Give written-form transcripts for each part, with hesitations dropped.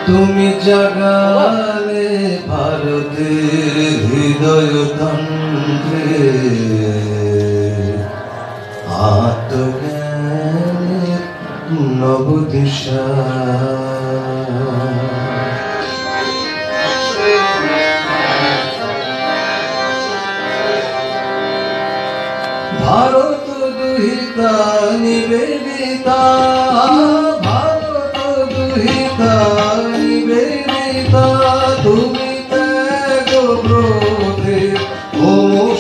তুমি জাগালে ভারতের হৃদয় তন্ত্রে আত্মজ্ঞানের নবদিশা। ভারত দুহিতা নিবেদিতা, ভারত দুহিতা নিবেদিতা, তুমি ত্যাগ ব্রতে ও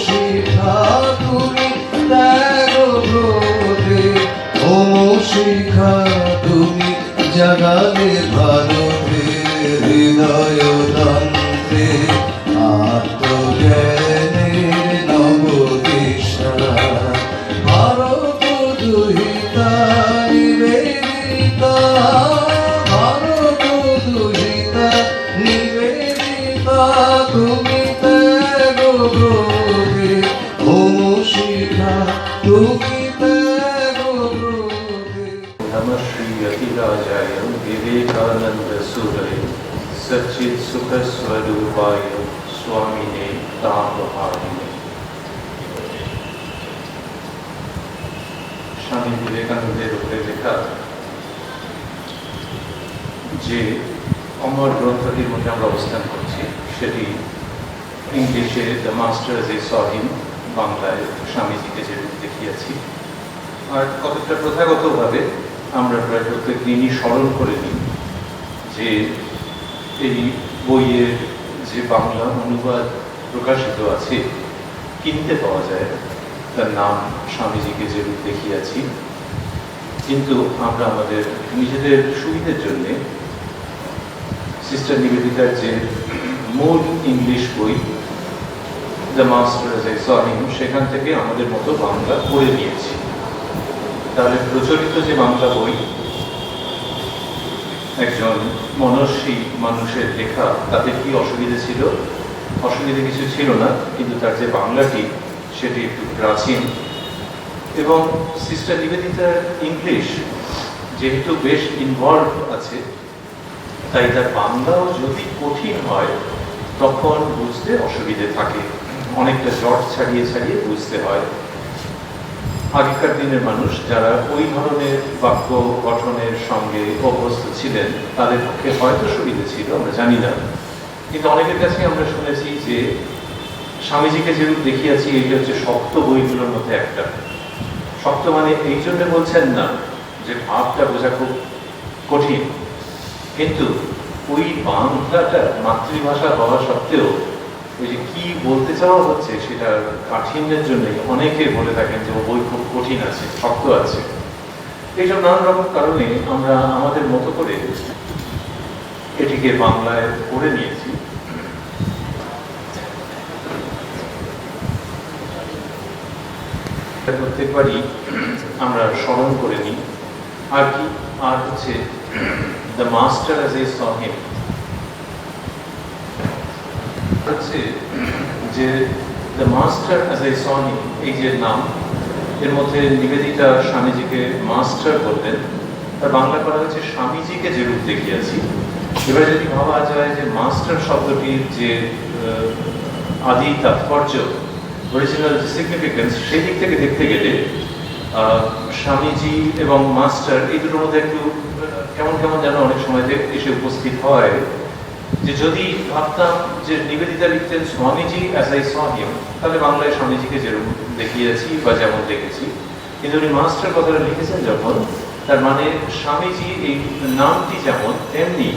শিখা, তুমি ত্যাগ ব্রতে ও শিখা, তুমি জাগালে ভারতের হৃদয় তন্ত্রে আত্মজ্ঞানের নবদিশা। ভারত দুহিতা নিবেদিতা, ভারত দুহিতা নিবেদিতা, তুমি ত্যাগ ব্রতে ও শিখা, তুমি ত্যাগ ব্রতে। नमः श्री यतिराजाय विवेकानंद सुरय सच्चिद सुख स्वरूपाय स्वामिने तापहारिणे। स्वामी विवेकानंदेर उपरे लेखा যে অমর গ্রন্থটির মধ্যে আমরা অবস্থান করছি সেটি ইংলিশে দ্য মাস্টার এজ এ স হিম, বাংলায় স্বামীজিকে যে রূপ দেখিয়েছি। আর কতটা প্রথাগতভাবে আমরা প্রায় প্রত্যেক দিনই স্মরণ করে নিই যে এই বইয়ের যে বাংলা অনুবাদ প্রকাশিত আছে, কিনতে পাওয়া যায়, তার নাম স্বামীজিকে যে রূপ দেখিয়েছি। কিন্তু আমরা আমাদের নিজেদের সুবিধের জন্যে সিস্টার নিবেদিতার যে মূল ইংলিশ বই দ্য মাস্টার এজ এ স হিম, সেখান থেকে আমাদের মতো বাংলা পড়ে নিয়েছি। তাহলে প্রচলিত যে বাংলা বই একজন মনস্বী মানুষের লেখা, তাতে কি অসুবিধে ছিল? অসুবিধে কিছু ছিল না, কিন্তু তার যে বাংলাটি সেটি একটু প্রাচীন। এবং সিস্টার নিবেদিতার ইংলিশ যেহেতু বেশ ইনভলভ আছে, তাই তার বাংলাও যদি কঠিন হয় তখন বুঝতে অসুবিধে থাকে, অনেকটা জট ছাড়িয়ে ছাড়িয়ে বুঝতে হয়। আগেকার দিনের মানুষ যারা ওই ধরনের বাক্য গঠনের সঙ্গে অভ্যস্ত ছিলেন, তাদের পক্ষে হয়তো সুবিধে ছিল, আমরা জানি না। কিন্তু অনেকের কাছে আমরা শুনেছি যে স্বামীজিকে যেরূপ দেখিয়েছি এইটা হচ্ছে শক্ত বইগুলোর মধ্যে একটা। শক্ত মানে এই জন্য বলছেন না যে ভাবটা বোঝা খুব কঠিন, কিন্তু ওই বাংলাটা মাতৃভাষা হওয়া সত্ত্বেও ওই যে কি বলতে চাওয়া হচ্ছে সেটার কাঠিন্যের জন্যই অনেকে বলে থাকেন যে বই খুব কঠিন আছে, শক্ত আছে। এইসব নানান রকম কারণে আমরা আমাদের মতো করে এটিকে বাংলায় পড়ে নিয়েছি। প্রত্যেকবারই আমরা স্মরণ করে নিই। আর কি? আর হচ্ছে দ্য মাস্টার এজ এ স হিম হচ্ছে যে দ্য মাস্টার এজ এ স হিম, এই যে নাম, এর মধ্যে নিবেদিতা স্বামীজিকে মাস্টার বললেন, তার বাংলা করা হয়েছে স্বামীজিকে যে রূপ দেখিয়েছি। এবারে যদি ভাবা যায় যে মাস্টার শব্দটির যে আদি তাৎপর্য, অরিজিনাল যে সিগনিফিকেন্স, সেই দিক থেকে দেখতে গেলে স্বামীজি এবং মাস্টার এই দুটোর মধ্যে একটু কেমন কেমন যেন অনেক সময় এসে উপস্থিত হয়। যে যদি ভাবতাম যে নিবেদিতা লিখতেন স্বামীজি অ্যাজ আই স হিম, তাহলে বাংলায় স্বামীজিকে যেরকম দেখিয়েছি বা যেমন দেখেছি, কিন্তু উনি মাস্টার কথাটা লিখেছেন যখন, তার মানে স্বামীজি এই নামটি যেমন, তেমনি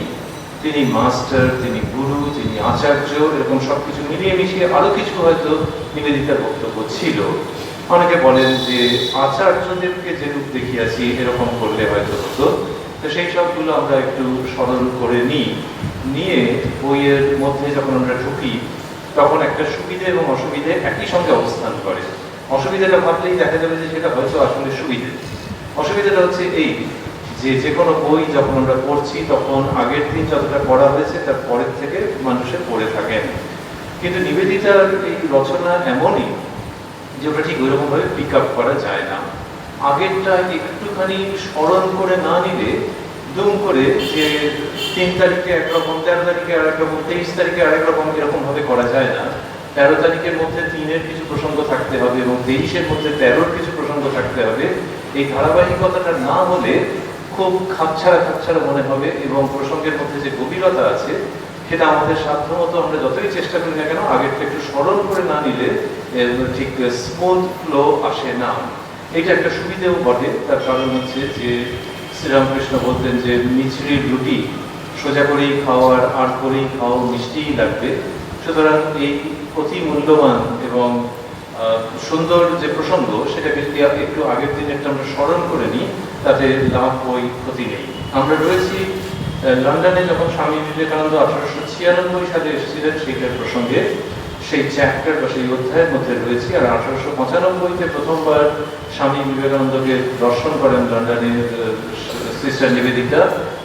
তিনি মাস্টার, তিনি গুরু, তিনি আচার্য, এরকম সবকিছু মিলিয়ে মিশিয়ে আরো কিছু হয়তো নিবেদিতার বক্তব্য ছিল। অনেকে বলেন যে আচার্যদেরকে যে রূপ দেখিয়েছি এরকম করলে হয়তো হতো। তো সেই সবগুলো আমরা একটু স্মরণ করে নিয়ে বইয়ের মধ্যে যখন আমরা ঢুকি, তখন একটা সুবিধে এবং অসুবিধে একই সঙ্গে অবস্থান করে। অসুবিধাটা ভাবলেই দেখা যাবে যে সেটা হয়তো আসলে সুবিধে। অসুবিধাটা হচ্ছে এই যে কোনো বই যখন আমরা পড়ছি তখন আগের দিন যতটা পড়া হয়েছে তার পরের থেকে মানুষের পড়ে থাকেন, কিন্তু নিবেদিতার এই রচনা এমনই যে ওটা ঠিক ওইরকম ভাবে পিক আপ করা যায় না। আগেরটা একটুখানি স্মরণ করে না নিলে দুম করে যে 3 তারিখে একরকম, 13 তারিখে আর একরকম, 23 তারিখে আর একরকম, এরকম ভাবে করা যায় না। 13 তারিখের মধ্যে 3-এর কিছু প্রসঙ্গ থাকতে হবে এবং 23-এর মধ্যে 13-র কিছু প্রসঙ্গ থাকতে হবে। এই ধারাবাহিকতাটা না হলে খুব খাপছাড়া মনে হবে এবং প্রসঙ্গের মধ্যে যে গভীরতা আছে সেটা আমাদের সাধ্যমতো আমরা যতই চেষ্টা করি না কেন আগেরটা একটু স্মরণ করে না নিলে ঠিক স্মুথ ফ্লো আসে না। এটা একটা সুবিধেও বটে। তার কারণ হচ্ছে যে শ্রীরামকৃষ্ণ বলতেন যে মিছরির রুটি সোজা করেই খাও আর করেই খাও, মিষ্টিই লাগবে। সুতরাং এই অতি মূল্যবান এবং সুন্দর যে প্রসঙ্গ সেটাকে যদি একটু আগের দিন একটা আমরা স্মরণ করে নিই তাতে লাভ বই ক্ষতি নেই। আমরা রয়েছি লন্ডনে যখন স্বামী বিবেকানন্দ 1896 সালে এসেছিলেন সেইটার প্রসঙ্গে, সেই চ্যাপ্টার বা সেই অধ্যায়ের মধ্যে রয়েছি। আর 1895-তে প্রথমবার স্বামী বিবেকানন্দকে দর্শন করেন লন্ডনের সিস্টার নিবেদিতা,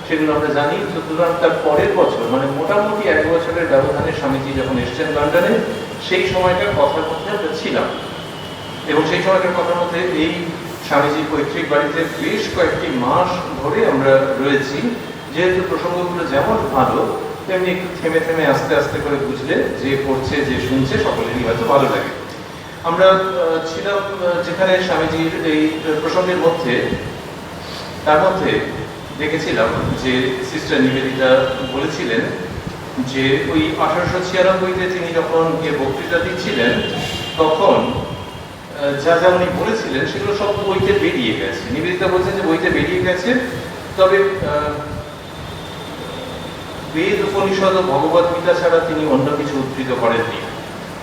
সেগুলো আমরা জানি। সুতরাং তার পরের বছর মানে মোটামুটি 1 বছরের ব্যবধানে স্বামীজি যখন এসছেন লন্ডনে, সেই সময়কার কথার মধ্যে আমরা ছিলাম এবং সেই সময়কার কথার মধ্যে এই স্বামীজির পৈতৃক বাড়িতে বেশ কয়েকটি মাস ধরে আমরা রয়েছি। যেহেতু প্রসঙ্গগুলো যেমন ভালো তেমনি একটু থেমে থেমে আস্তে আস্তে করে বুঝলে যে পড়ছে যে শুনছে সকলেরই হয়তো ভালো লাগে। আমরা ছিলাম যেখানে স্বামীজির এই প্রসঙ্গের মধ্যে, তার মধ্যে দেখেছিলাম যে সিস্টার নিবেদিতা বলেছিলেন যে ওই 1896-তে তিনি যখন গিয়ে বক্তৃতা দিচ্ছিলেন তখন যা যা উনি বলেছিলেন সেগুলো সব বইতে বেরিয়ে গেছে। নিবেদিতা বলছেন যে বইতে বেরিয়ে গেছে, তবে বেদ, উপনিষদ ও ভগবত গীতা ছাড়া তিনি অন্য কিছু উদ্ধৃত করেননি।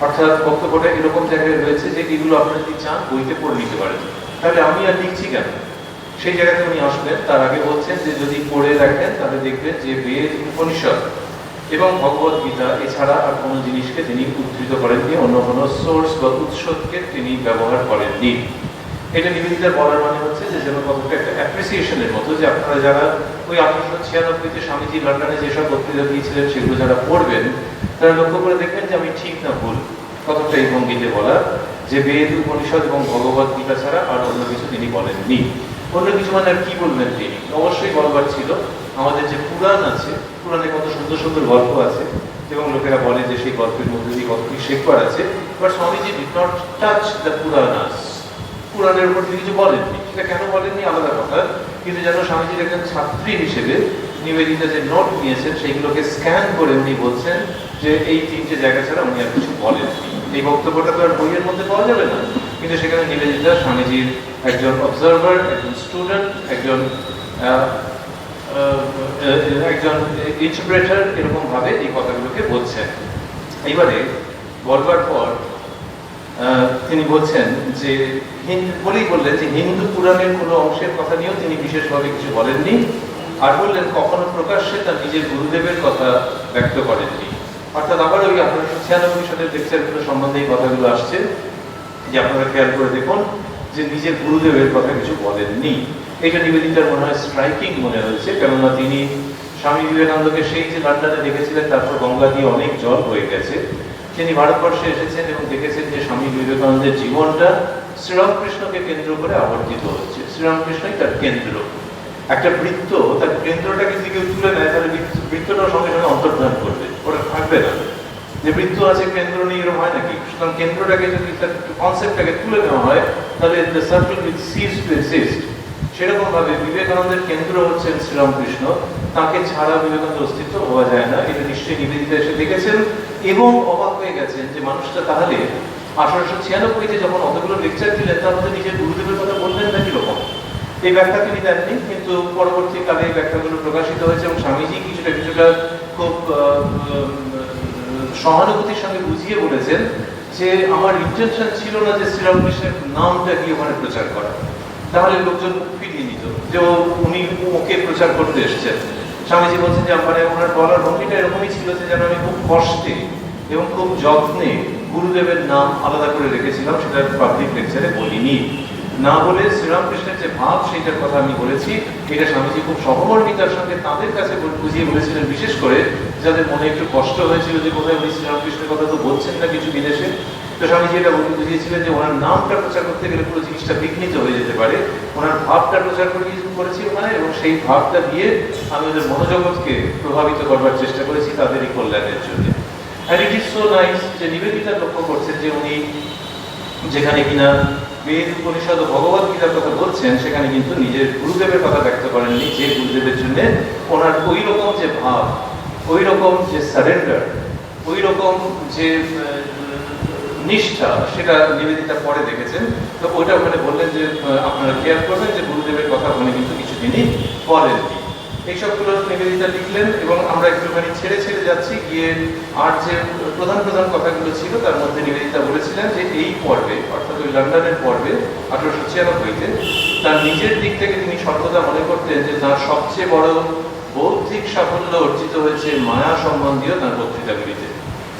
অর্থাৎ বক্তব্যটা এরকম জায়গায় রয়েছে যে এগুলো আপনারা যদি চান বইতে পড়ে নিতে পারেন। তাহলে আমি আর লিখছি কেন? সেই জায়গাতে উনি আসবেন। তার আগে বলছেন যে যদি পড়ে রাখেন তাহলে দেখবেন যে বেদ, উপনিষদ এবং ভগবত গীতা এছাড়া আর কোনো জিনিসকে তিনি উদ্ধৃত করেননি, অন্য কোনো সোর্স বা উৎসকে তিনি ব্যবহার করেননি। এটা নিবেদিতার বলার মানে হচ্ছে যে যেন কতটা একটা অ্যাপ্রিসিয়েশনের মতো যে আপনারা যারা ওই 1896-তে স্বামীজি লন্ডনে যেসব বক্তৃতা দিয়েছিলেন সেগুলো যারা পড়বেন তারা লক্ষ্য করে দেখবেন যে আমি ঠিক না ভুল। কতটা এই ভঙ্গিতে বলা যে বেদ, উপনিষদ এবং ভগবত গীতা ছাড়া আর অন্য কিছু তিনি বলেননি। অন্য কিছু মানে আর কি বলবেন তিনি? অবশ্যই বলবার ছিল আমাদের যে পুরাণ আছে, পুরাণে কত সুন্দর সুন্দর গল্প আছে এবং লোকেরা বলে যে সেই গল্পের মধ্যে দিয়ে কত কি শেখবার আছে। But Swamiji did not touch the Puranas. পুরাণের উপর তিনি কিছু বলেননি। সেটা কেন বলেননি আলাদা কথা, কিন্তু যেন স্বামীজির একজন ছাত্রী হিসেবে নিবেদিতা যে নোট নিয়েছেন সেইগুলোকে স্ক্যান করে উনি বলছেন যে এই 3টে জায়গা ছাড়া উনি আর কিছু বলেননি। এই বক্তব্যটা তো আর বইয়ের মধ্যে পাওয়া যাবে না, কিন্তু সেখানে নিবেদিতা স্বামীজির একজন অবজারভার, একজন স্টুডেন্ট, একজন ইন্টারপ্রেটার এরকম ভাবে এই কথাগুলোকে বলছেন। এইবারে বলবার পর তিনি বলছেন যে বললেন যে হিন্দু পুরাণের কোনো অংশের কথা নিয়েও তিনি বিশেষভাবে কিছু বলেননি। আর বললেন কখনো প্রকাশ্যে তার নিজের গুরুদেবের কথা ব্যক্ত করেননি। অর্থাৎ আবার ওই 1896 সালের লেকচারগুলো সম্বন্ধে এই কথাগুলো আসছে যে আপনারা খেয়াল করে দেখুন যে নিজের গুরুদেবের কথা কিছু বলেননি। এটা নিবেদিতার মনে হয় স্ট্রাইকিং মনে হয়েছে, কেননা তিনি স্বামী বিবেকানন্দকে সেই যে লন্ডনে দেখেছিলেন তারপর গঙ্গা দিয়ে অনেক জল বয়ে গেছে, তিনি ভারতবর্ষে এসেছেন এবং দেখেছেন যে স্বামী বিবেকানন্দের জীবনটা শ্রীরামকৃষ্ণকে কেন্দ্র করে আবর্তিত হচ্ছে। শ্রীরামকৃষ্ণই তার কেন্দ্র। একটা বৃত্ত তার কেন্দ্রটাকে যদি কেউ তুলে নেয় তাহলে বৃত্তটার সঙ্গে সঙ্গে অন্তর্ধান করবে, ওটা থাকবে না। যে বৃত্ত আছে কেন্দ্র নেই এরকম হয় নাকি? সুতরাং কেন্দ্রটাকে যদি তার কনসেপ্টটাকে তুলে নেওয়া হয় তাহলে the circle will cease to exist. সেরকম ভাবে বিবেকানন্দের কেন্দ্র হচ্ছেন শ্রীরামকৃষ্ণ, তাকে ছাড়া বিবেকানন্দের অস্তিত্ব হওয়া যায় না। এটা নিশ্চয়ই নিবেদিতা এসে দেখেছেন এবং অবাক হয়ে গেছেন যে মানুষটা তাহলে 1896-তে যখন অতগুলো লেকচার দিলেন তার মধ্যে নিজের গুরুদেবের কথা বললেন না কিরকম। এই ব্যাখ্যা তিনি দেননি, কিন্তু পরবর্তীকালে এই ব্যাখ্যাগুলো প্রকাশিত হয়েছে এবং স্বামীজি কিছুটা খুব সহানুভূতির সঙ্গে বুঝিয়ে বলেছেন যে আমার ইন্টেনশন ছিল না যে শ্রীরামকৃষ্ণের নামটা কি ওখানে প্রচার করা, তাহলে লোকজন ফিরিয়ে নিত যে উনি ওকে প্রচার করতে এসেছেন। স্বামীজি বলছেন যে মানে ওনার বলার ভঙ্গিটা এরকমই ছিল যে যেন আমি খুব কষ্টে এবং খুব যত্নে গুরুদেবের নাম আলাদা করে রেখেছিলাম, সেটা পাবলিক লেকচারে বলিনি। না বলে শ্রীরামকৃষ্ণের যে ভাব সেইটার কথা আমি বলেছি। এটা স্বামীজি খুব সহমর্মিতার সঙ্গে তাদের কাছে বুঝিয়ে বলেছিলেন, বিশেষ করে যাদের মনে একটু কষ্ট হয়েছিল যে কোথায় উনি শ্রীরামকৃষ্ণের কথা তো বলছেন না কিছু বিদেশে। তো স্বামীজি এটা বুঝিয়েছিলেন যে ওনার নামটা প্রচার করতে গেলে পুরো জিনিসটা বিঘ্নিত হয়ে যেতে পারে, ওনার ভাবটা প্রচার করেছি ওখানে, এবং সেই ভাবটা দিয়ে আমি ওদের মনোজগৎকে প্রভাবিত করবার চেষ্টা করেছি তাদেরই কল্যাণের জন্য। And it is so nice যে নিবেদিতা লক্ষ্য করছেন যে উনি যেখানে কিনা বেদ উপনিষদ ও ভগবত গীতার কথা বলছেন সেখানে কিন্তু নিজের গুরুদেবের কথা ব্যক্ত করেননি, যে গুরুদেবের জন্য ওনার ওই রকম যে ভাব, ওই রকম যে সারেন্ডার, ওই রকম যে নিষ্ঠা, সেটা নিবেদিতা পরে দেখেছেন। তো ওইটা ওখানে বললেন যে আপনারা কেয়ার করবেন যে গুরুদেবের কথা ওখানে কিন্তু কিছুদিনই বলেননি। এইসবগুলো নিবেদিতা লিখলেন এবং আমরা একটুখানি ছেড়ে ছেড়ে যাচ্ছি গিয়ে। আর যে প্রধান প্রধান কথাগুলো ছিল তার মধ্যে নিবেদিতা বলেছিলেন যে এই পর্বে, অর্থাৎ ওই লন্ডনের পর্বে 1896-তে তার নিজের দিক থেকে তিনি সর্বদা মনে করতেন যে তার সবচেয়ে বড় বৌদ্ধিক সাফল্য অর্জিত হয়েছে মায়া সম্বন্ধীয় তার বক্তৃতাগুলিতে।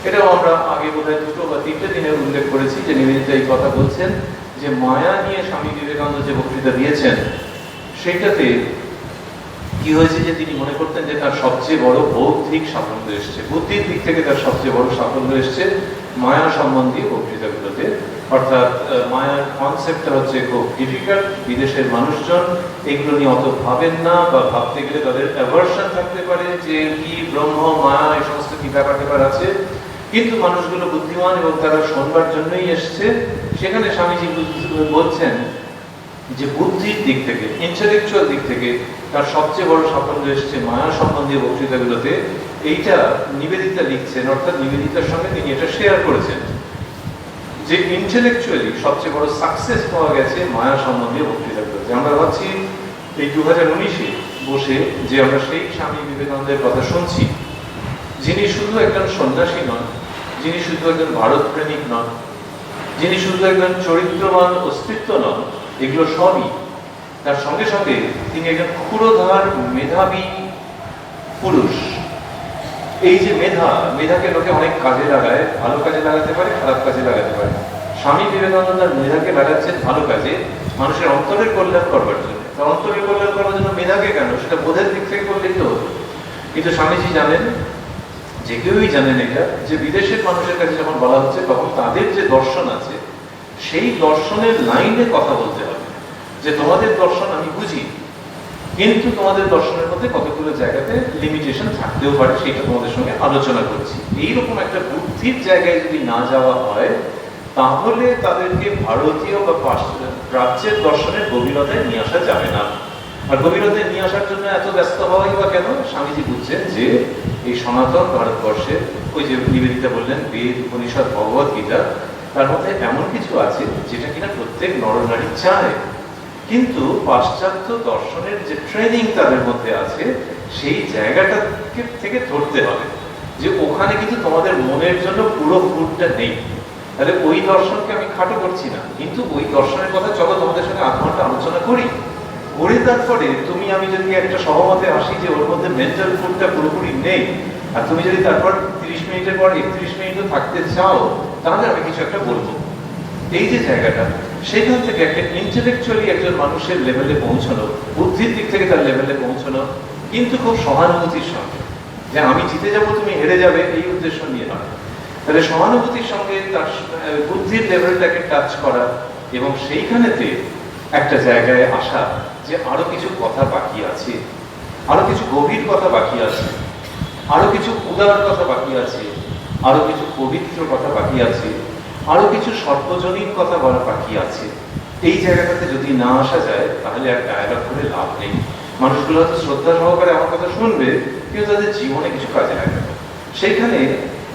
এটাও আমরা আগে বোধহয় 2 বা 3টে দিনে উল্লেখ করেছি যে নিবেদিতা এই কথা বলছেন যে মায়া নিয়ে স্বামী বিবেকানন্দ যে বক্তৃতা দিয়েছেন সেইটাতে কি হয়েছে যে তিনি মনে করতেন যে তার সবচেয়ে বড় বৌদ্ধিক সাফল্য এসছে, বুদ্ধির দিক থেকে তার সবচেয়ে বড় সাফল্য এসছে মায়া সম্বন্ধীয় বক্তৃতাগুলোতে। অর্থাৎ মায়ার কনসেপ্টটা হচ্ছে খুব ডিফিকাল্ট, বিদেশের মানুষজন এগুলো নিয়ে অত ভাবেন না, বা ভাবতে গেলে তাদের অ্যাভারশন থাকতে পারে যে কি ব্রহ্ম মায়া এই সমস্ত কি ব্যাপার ব্যাপার আছে, কিন্তু মানুষগুলো বুদ্ধিমান এবং তারা শোনবার জন্যই এসছে। সেখানে স্বামীজি বলছেন যে বুদ্ধির দিক থেকে, ইন্টেলেকচুয়াল দিক থেকে তার সবচেয়ে বড় সাফল্য এসছে মায়া সম্বন্ধীয় বক্তৃতাগুলোতে। এইটা নিবেদিতা লিখছেন, অর্থাৎ নিবেদিতার সঙ্গে তিনি এটা শেয়ার করেছেন যে ইন্টেলেকচুয়ালি সবচেয়ে বড় সাকসেস পাওয়া গেছে মায়া সম্বন্ধীয় বক্তৃতাগুলোতে। আমরা ভাবছি এই 2019-এ বসে যে আমরা সেই স্বামী বিবেকানন্দের কথা শুনছি, যিনি শুধু একজন সন্ন্যাসী নন, যিনি শুধু একজন ভারত প্রেমিক নন, যিনি শুধু একজন চরিত্রবান অস্তিত্ব নন, এগুলো সবই। তার সঙ্গে সঙ্গে তিনি একজন ক্ষুরধার মেধাবী পুরুষ। এই যে মেধাকে লোকে অনেক কাজে লাগায়, ভালো কাজে লাগাতে পারে, খারাপ কাজে লাগাতে পারে। স্বামী বিবেকানন্দ তার মেধাকে লাগাচ্ছেন ভালো কাজে, মানুষের অন্তরের কল্যাণ করবার জন্য। তার অন্তরের কল্যাণ করবার জন্য মেধাকে কেন, সেটা বোধের দিক থেকে করলেই তো হতো। কিন্তু স্বামীজি জানেন, যে কেউই জানেন এটা, যে বিদেশের মানুষের কাছে যখন বলা হচ্ছে তখন তাদের যে দর্শন আছে সেই দর্শনের লাইনে কথা বলতে হবে, যে তোমাদের দর্শন আমি বুঝি, কিন্তু তোমাদের দর্শনের মধ্যে কতগুলো জায়গাতে লিমিটেশন থাকতেও পারে, সেটা তোমাদের সঙ্গে আলোচনা করছি। এইরকম একটা বুদ্ধির জায়গায় যদি না যাওয়া হয় তাহলে তাদেরকে ভারতীয় বা প্রাচ্যের দর্শনের গভীরতায় নিয়ে আসা যাবে না। আর গভীরতায় নিয়ে আসার জন্য এত ব্যস্ত হওয়াই বা কেন? স্বামীজি বুঝছেন যে এই সনাতন ভারতবর্ষে ওই যে নিবেদিতা বললেন বেদ উপনিষদ ভগবত গীতা, তার মধ্যে এমন কিছু আছে যেটা কিনা প্রত্যেক নরনারী চায়, কিন্তু পাশ্চাত্য দর্শনের যে ট্রেনিং তাদের মধ্যে আছে সেই জায়গাটা থেকে ধরতে হবে যে ওখানে কিন্তু তোমাদের মনের জন্য পুরো ফুডটা নেই। তাহলে ওই দর্শনকে আমি খাটো করছি না, কিন্তু ওই দর্শনের কথা চলো তোমাদের সঙ্গে 8 ঘন্টা আলোচনা করি। করে তারপরে তুমি আমি যদি একটা সহমতে আসি যে ওর মধ্যে মেন্টাল ফুডটা পুরোপুরি নেই, আর তুমি যদি তারপর 30 মিনিটের পর 31 মিনিটও থাকতে চাও, তাহলে আমি কিছু একটা বলবো। এই যে জায়গাটা, সেখান থেকে একটা ইন্টেলেকচুয়ালি একজন মানুষের লেভেলে পৌঁছানো, বুদ্ধির দিক থেকে তার লেভেলে পৌঁছানো, কিন্তু খুব সহানুভূতির সঙ্গে, যে আমি জিতে যাব তুমি হেরে যাবে এই উদ্দেশ্য নিয়ে নয়। তাহলে সহানুভূতির সঙ্গে তার বুদ্ধির লেভেলটাকে টাচ করা, এবং সেইখানেতে একটা জায়গায় আসা যে আরো কিছু কথা বাকি আছে, আরো কিছু গভীর কথা বাকি আছে, আরো কিছু উদার কথা বাকি আছে, আরো কিছু পবিত্র কথা বাকি আছে, আরো কিছু সর্বজনীন কথা বলা বাকি আছে। এই জায়গাটাতে যদি না আসা যায় তাহলে আর ডায়ালগ করে লাভ নেই। মানুষগুলো হয়তো শ্রদ্ধা সহকারে আমার কথা শুনবে, কিন্তু তাদের জীবনে কিছু কাজে লাগবে না। সেইখানে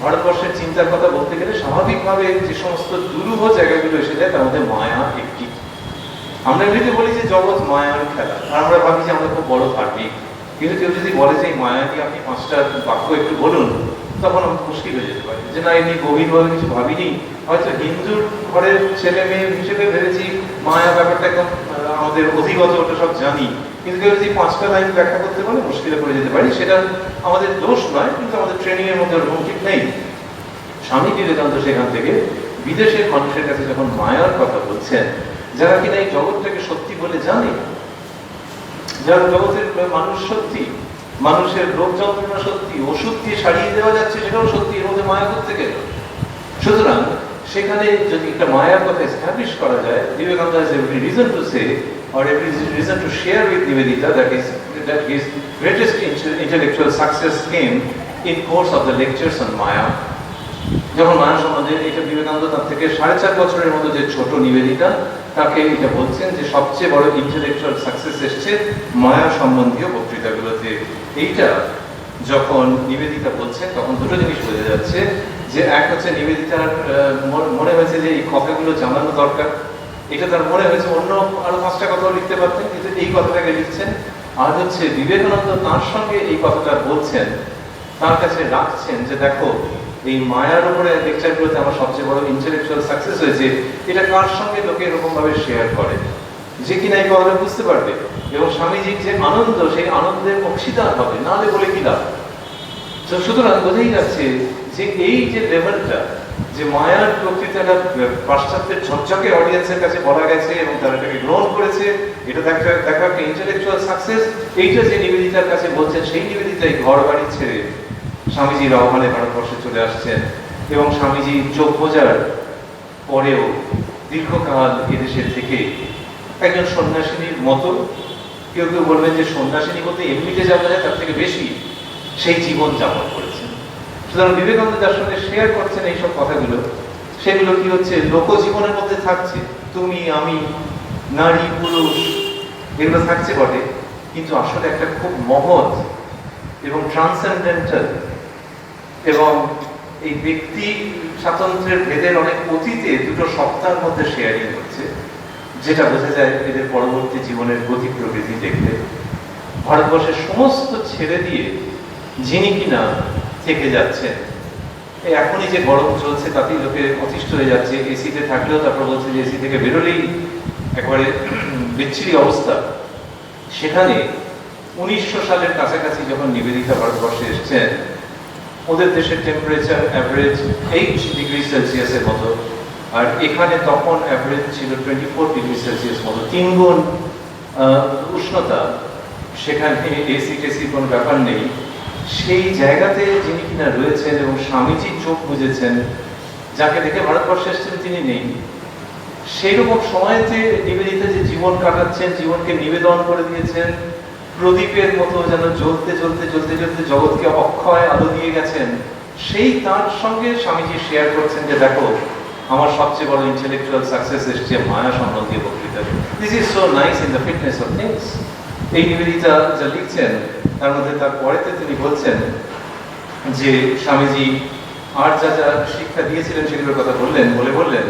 ভারতবর্ষের চিন্তার কথা বলতে গেলে স্বাভাবিকভাবে যে সমস্ত দুরূহ জায়গাগুলো এসে যায় তার মধ্যে মায়া একটি। আমরা এমনিতে বলি যে জগৎ মায়ার খেলা, আর আমরা ভাবি যে আমরা খুব বড় ধার্মিক, কিন্তু কেউ যদি বলে যে মায়া নিয়ে আপনি 5টা বাক্য একটু বলুন, তখন আমি মুশকিল হয়ে যেতে পারি যে না, এমনি গভীরভাবে কিছু ভাবিনি, হয়তো হিন্দুর ঘরের ছেলে মেয়ে হিসেবে ভেবেছি মায়া ব্যাপারটা একদম আমাদের অধিগত, ওটা সব জানি, কিন্তু কেউ যদি 5টা লাইন ব্যাখ্যা করতে পারে মুশকিলে পড়ে যেতে পারি। সেটা আমাদের দোষ নয়, কিন্তু আমাদের ট্রেনিং এর মধ্যে ওরকম ঠিক নেই। স্বামী বিবেকানন্দ সেখান থেকে বিদেশের মানুষের কাছে যখন মায়ার কথা বলছেন, যারা কিনা এই জগৎটাকে সত্যি বলে জানে, যারা জগতের মানুষ সত্যি, মানুষের রোগ যন্ত্রণা সত্যি, ওষুধ দিয়ে সারিয়ে দেওয়া যাচ্ছে সেটাও সত্যি, এর মধ্যে মায়া করতে গেল। সুতরাং সেখানে যদি একটা মায়ার কথা এস্টাবলিশ করা যায়, Vivekananda has every reason to say or every reason to share with Nivedita that his greatest intellectual success came in course of the lectures on Maya. যখন মায়া সম্বন্ধে এটা বিবেকানন্দ তার থেকে 4.5 বছরের মতো যে ছোট নিবেদিতা, তাকে এটা বলছেন যে সবচেয়ে বড় ইন্টেলেকচুয়াল সাকসেস এসছে মায়া সম্বন্ধীয় বক্তৃতাগুলোতে। এইটা যখন নিবেদিতা বলছেন তখন দুটো জিনিস বোঝা যাচ্ছে, যে এক হচ্ছে নিবেদিতার মনে হয়েছে যে এই কথাগুলো জানানো দরকার, এটা তার মনে হয়েছে, অন্য আরো 5টা কথাও লিখতে পারতেন কিন্তু এই কথাটাকে লিখছেন। আর হচ্ছে বিবেকানন্দ তার সঙ্গে এই কথাটা বলছেন, তার কাছে রাখছেন যে দেখো এই মায়ার উপরে লেকচারগুলোতে আমার সবচেয়ে বড় ইন্টেলেকচুয়াল সাকসেস হয়েছে, এটা কার সঙ্গে লোকে এরকম ভাবে শেয়ার করে যে কিনা এই কথাটা বুঝতে পারবে এবং স্বামীজির যে আনন্দ, সেই আনন্দের অংশীদার হবে, নাহলে বলে কি লাভ। তো সুতরাং বোঝাই যাচ্ছে যে এই যে লেভেলটা, যে মায়ার বক্তৃতাটা পাশ্চাত্যের ঝকঝকে অডিয়েন্সের কাছে বলা গেছে এবং তারা এটাকে গ্রহণ করেছে, এটা দেখা একটা ইন্টেলেকচুয়াল সাকসেস। এইটা যে নিবেদিতার কাছে বলছেন, সেই নিবেদিতাই ঘর বাড়ি ছেড়ে স্বামীজির আহ্বানে ভারতবর্ষে চলে আসছেন এবং স্বামীজি চোখ বোঝার পরেও দীর্ঘকাল এদেশে থেকে একজন সন্ন্যাসিনীর মতো, কেউ কেউ বলবেন যে সন্ন্যাসিনী বলতে এমনিতে যাওয়া যায় তার থেকে বেশি, সেই জীবন যাপন করেছেন। সুতরাং বিবেকানন্দ যার সঙ্গে শেয়ার করছেন এইসব কথাগুলো, সেগুলো কি হচ্ছে লোকজীবনের মধ্যে থাকছে, তুমি আমি নারী পুরুষ এগুলো থাকছে বটে, কিন্তু আসলে একটা খুব মহৎ এবং ট্রান্সেন্ডেন্টাল এবং এই ব্যক্তি স্বাতন্ত্র্যের ভেদের অনেক অতীতে দুটো সপ্তাহের মধ্যে শেয়ারিং হচ্ছে, যেটা বোঝা যায় এদের পরবর্তী জীবনের গতি প্রকৃতি দেখতে। ভারতবর্ষের সমস্ত ছেড়ে দিয়ে যিনি কিনা থেকে যাচ্ছেন, এখনই যে গরম চলছে তাতেই লোকে অতিষ্ঠ হয়ে যাচ্ছে, এসিতে থাকলেও তারপর বলছে যে এসি থেকে বেরোলেই একবারে বিচ্ছিরি অবস্থা। সেখানে 1900 সালের কাছাকাছি যখন নিবেদিতা ভারতবর্ষে এসছেন, ওদের দেশের টেম্পারেচার অ্যাভারেজ 8 ডিগ্রি সেলসিয়াসের মতো, আর এখানে তখন অ্যাভারেজ ছিল 24 ডিগ্রি সেলসিয়াস মতো, 3 গুণ উষ্ণতা। সেখানে এসি টেসি কোনো ব্যাপার নেই। সেই জায়গাতে যিনি কিনা রয়েছেন এবং স্বামীজি চোখ বুঝেছেন, যাকে দেখে ভারতবর্ষে এসেছেন তিনি নেই, সেই রকম সময়তে নিবেদিতা যে জীবন কাটাচ্ছেন, জীবনকে নিবেদন করে দিয়েছেন, প্রদীপের মতো যেন জ্বলতে জ্বলতে জ্বলতে জ্বলতে জগৎকে অক্ষয় আলো দিয়ে গেছেন, সেই তার সঙ্গে স্বামীজি শেয়ার করছেন যে দেখো আমার সবচেয়ে বড় ইন্টেলেকচুয়াল সাকসেস এসছে মায়া সম্বন্ধীয় বক্তৃতা। This is so nice in the fitness of things. এই নিবেদিতা যা লিখছেন তার মধ্যে তার পরেতে তিনি বলছেন যে স্বামীজি আর যা যা শিক্ষা দিয়েছিলেন সেগুলোর কথা বললেন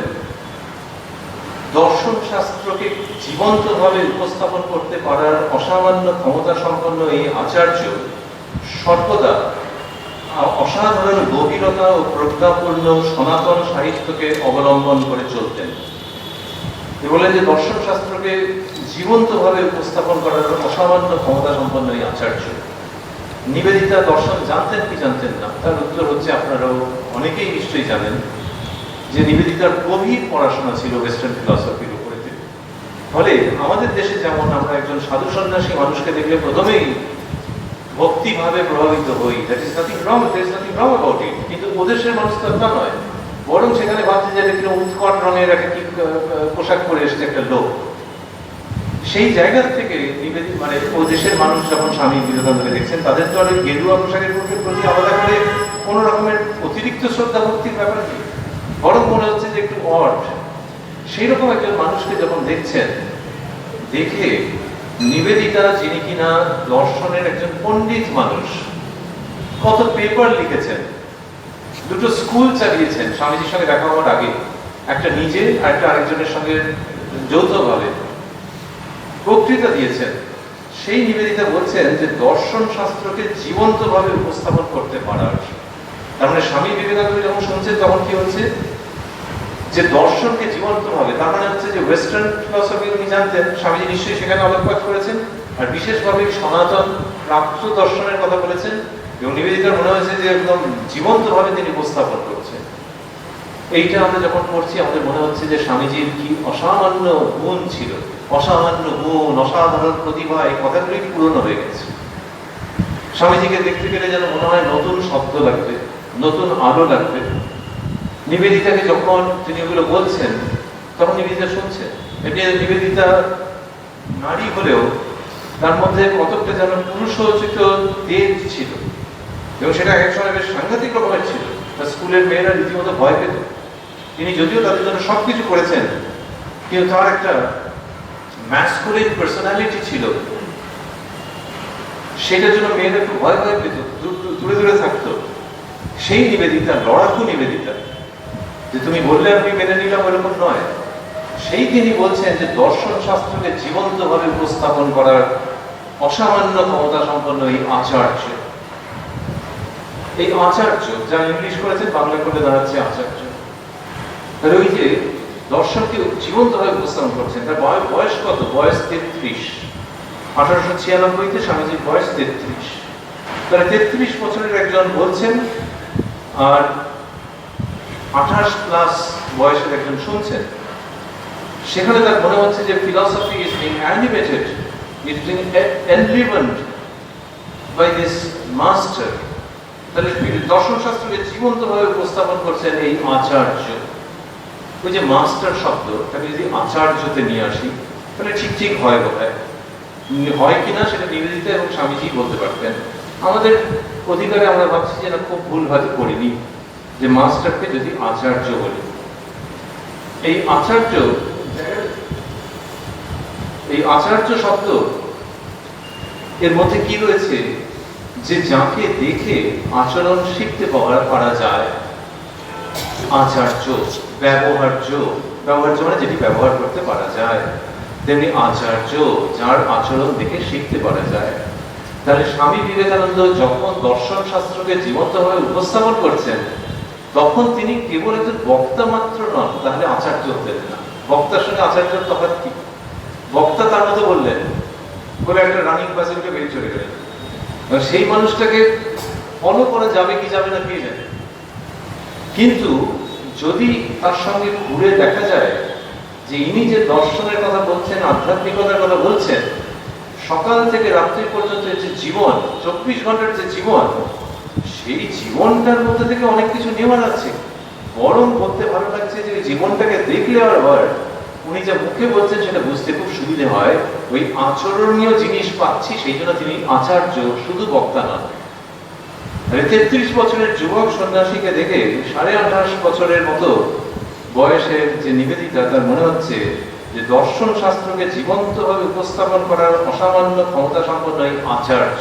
দর্শন শাস্ত্রকে জীবন্তভাবে উপস্থাপন করতে পারার অসামান্য ক্ষমতা সম্পন্ন এই আচার্য সর্বদা অসাধারণ গভীরতা ও প্রজ্ঞাপূর্ণ সনাতন সাহিত্যকে অবলম্বন করে চলতেন। বলেন যে দর্শন শাস্ত্রকে জীবন্তভাবে উপস্থাপন করার অসামান্য ক্ষমতা সম্পন্ন এই আচার্য। নিবেদিতা দর্শন জানতেন কি জানতেন না, তার উত্তর হচ্ছে আপনারাও অনেকেই নিশ্চয়ই জানেন যে নিবেদিতার গভীর পড়াশোনা ছিল ওয়েস্টার্ন ফিলসফির উপরে। ফলে আমাদের দেশে যেমন আমরা একজন সাধু সন্ন্যাসী মানুষকে দেখলে প্রথমেই ভক্তিভাবে প্রভাবিত হই, that is nothing wrong, there is nothing wrong about it, কিন্তু ওদেশের মানুষ তো তা নয়, বরং সেখানে ভাবছে যে একটা উৎকট রঙের একটা কি পোশাক পরে এসেছে একটা লোক। সেই জায়গা থেকে মানে ও দেশের মানুষ যখন স্বামী বিবেকানন্দকে দেখছেন, তাদের তো আর গেরুয়া পোশাকের প্রতি আলাদা করে কোনো রকমের অতিরিক্ত শ্রদ্ধা ভক্তির ব্যাপার নেই, বরং মনে হচ্ছে যে একটু অড। সেই রকম একজন মানুষকে যখন দেখছেন, দেখে নিবেদিতা যিনি কিনা দর্শনের একজন পণ্ডিত মানুষ, কত পেপার লিখেছেন, দুটো স্কুল চালিয়েছেন স্বামীজির সঙ্গে দেখা হওয়ার আগে, একটা নিজে আর একটা আরেকজনের সঙ্গে যৌথভাবে বক্তৃতা দিয়েছেন, সেই নিবেদিতা বলছেন যে দর্শন শাস্ত্রকে জীবন্তভাবে উপস্থাপন করতে পারার। তার মানে স্বামী বিবেকানন্দ যখন শুনছেন তখন কি হচ্ছে যে দর্শনকে জীবন্তভাবে, তার মানে হচ্ছে যে ওয়েস্টার্ন ফিলসফি উনি জানতেন, স্বামীজি নিশ্চয়ই সেখানে আলোকপাত করেছেন, আর বিশেষভাবে সনাতন প্রাপ্ত দর্শনের কথা বলেছেন এবং নিবেদিতার মনে হয়েছে যে একদম জীবন্তভাবে তিনি উপস্থাপন করছেন। এইটা আমরা যখন পড়ছি আমাদের মনে হচ্ছে যে স্বামীজির কি অসামান্য গুণ ছিল, অসামান্য গুণ, অসাধারণ প্রতিভা, এই কথাগুলি পুরনো হয়ে গেছে। স্বামীজিকে দেখতে গেলে যেন মনে হয় নতুন শব্দ লাগবে, নতুন আলো লাগবে, নিবেদিতাকে যখন তিনি ওগুলো বলছেন তখন নিবেদিতা শুনছেন। এমনি নিবেদিতা নারী হলেও তার মধ্যে কতকটা যেন পুরুষোচিত তেজ ছিল, এবং সেটা এক সময় বেশ সাংঘাতিক রকমের ছিল। স্কুলের মেয়েরা রীতিমতো ভয় পেত। তিনি যদিও তাদের জন্য সবকিছু করেছেন, কিন্তু তার একটা ম্যাসকুলিন পার্সোনালিটি ছিল, সেটার জন্য মেয়েরা একটু ভয় ভয় পেত, দূরে দূরে থাকতো। সেই নিবেদিতা, লড়াকু নিবেদিতা, যে তুমি বললে আমি মেনে নিলাম এরকম নয়, সেই তিনি বলছেন যে দর্শন শাস্ত্রকে জীবন্তভাবে উপস্থাপন করার অসামান্য ক্ষমতা সম্পন্ন এই আচার্য, এই আচার্য যা ইংলিশ করেছেন বাংলা করে দাঁড়াচ্ছে আচার্য। তাহলে ওই যে দর্শনকে জীবন্তভাবে উপস্থাপন করছেন, তার বয়স কত? বয়স 33। 1896-তে স্বামীজির বয়স 33। তাহলে 33 বছরের একজন বলছেন, আর 28+ বয়সের একজন শুনছেন। সেখানে তার মনে হচ্ছে যে philosophy is being animated, is being enlivened by this master. তাহলে দর্শন শাস্ত্রকে জীবন্তভাবে উপস্থাপন করছেন এই আচার্য। ওই যে মাস্টার শব্দ, তাকে যদি আচার্যতে নিয়ে আসি তাহলে ঠিক ঠিক হয় বোধহয়, হয় কিনা সেটা নিবেদিতা এবং স্বামীজি বলতে পারতেন। আমাদের অধিকারে আমরা ভাবছি যে না, খুব ভুল হয়তো করিনি যে মাস্টারকে যদি আচার্য বলি। এই আচার্য, এই আচার্য শব্দ এর মধ্যে কি রয়েছে, যে যাকে দেখে আচরণ শিখতে পারা যায়, আচার্য, ব্যবহার্য, ব্যবহার্য মানে যেটি ব্যবহার করতে পারা যায়, তেমনি আচার্য যার আচরণ দেখে শিখতে পারা যায়। তাহলে স্বামী বিবেকানন্দ যখন দর্শন শাস্ত্রকে জীবন্তভাবে উপস্থাপন করছেন, তখন তিনি কেবল একজন বক্তা মাত্র নন, তাহলে আচার্য হতেন না। বক্তার সঙ্গে আচার্যের তফাৎ কি? বক্তা তার মতো বললেন, বলে একটা রানিং বাসে উঠে বেরিয়ে চলে গেলেন, সেই মানুষটাকে ফলো করা যাবে কি যাবে না কে জানে। কিন্তু যদি তার সঙ্গে ঘুরে দেখা যায় যে ইনি যে দর্শনের কথা বলছেন, আধ্যাত্মিকতার কথা বলছেন, সকাল থেকে রাত্রি পর্যন্ত যে জীবন, 24 ঘন্টার যে জীবন, সেই জীবনটার মধ্যে থেকে অনেক কিছু নেওয়ার আছে। বরং বলতে ভালো লাগছে যে জীবনটাকে দেখলে আবার উনি যা মুখে বলছেন সেটা বুঝতে খুব সুবিধে হয়। ওই আচরণীয় জিনিস পাচ্ছি, সেই জন্য তিনি আচার্য, শুধু বক্তা নন। 33 বছরের যুবক সন্ন্যাসীকে দেখে 28.5 বছরের মতো বয়সের যে নিবেদিতা, তার মনে হচ্ছে যে দর্শন শাস্ত্রকে জীবন্তভাবে উপস্থাপন করার অসামান্য ক্ষমতা সম্পন্ন এই আচার্য।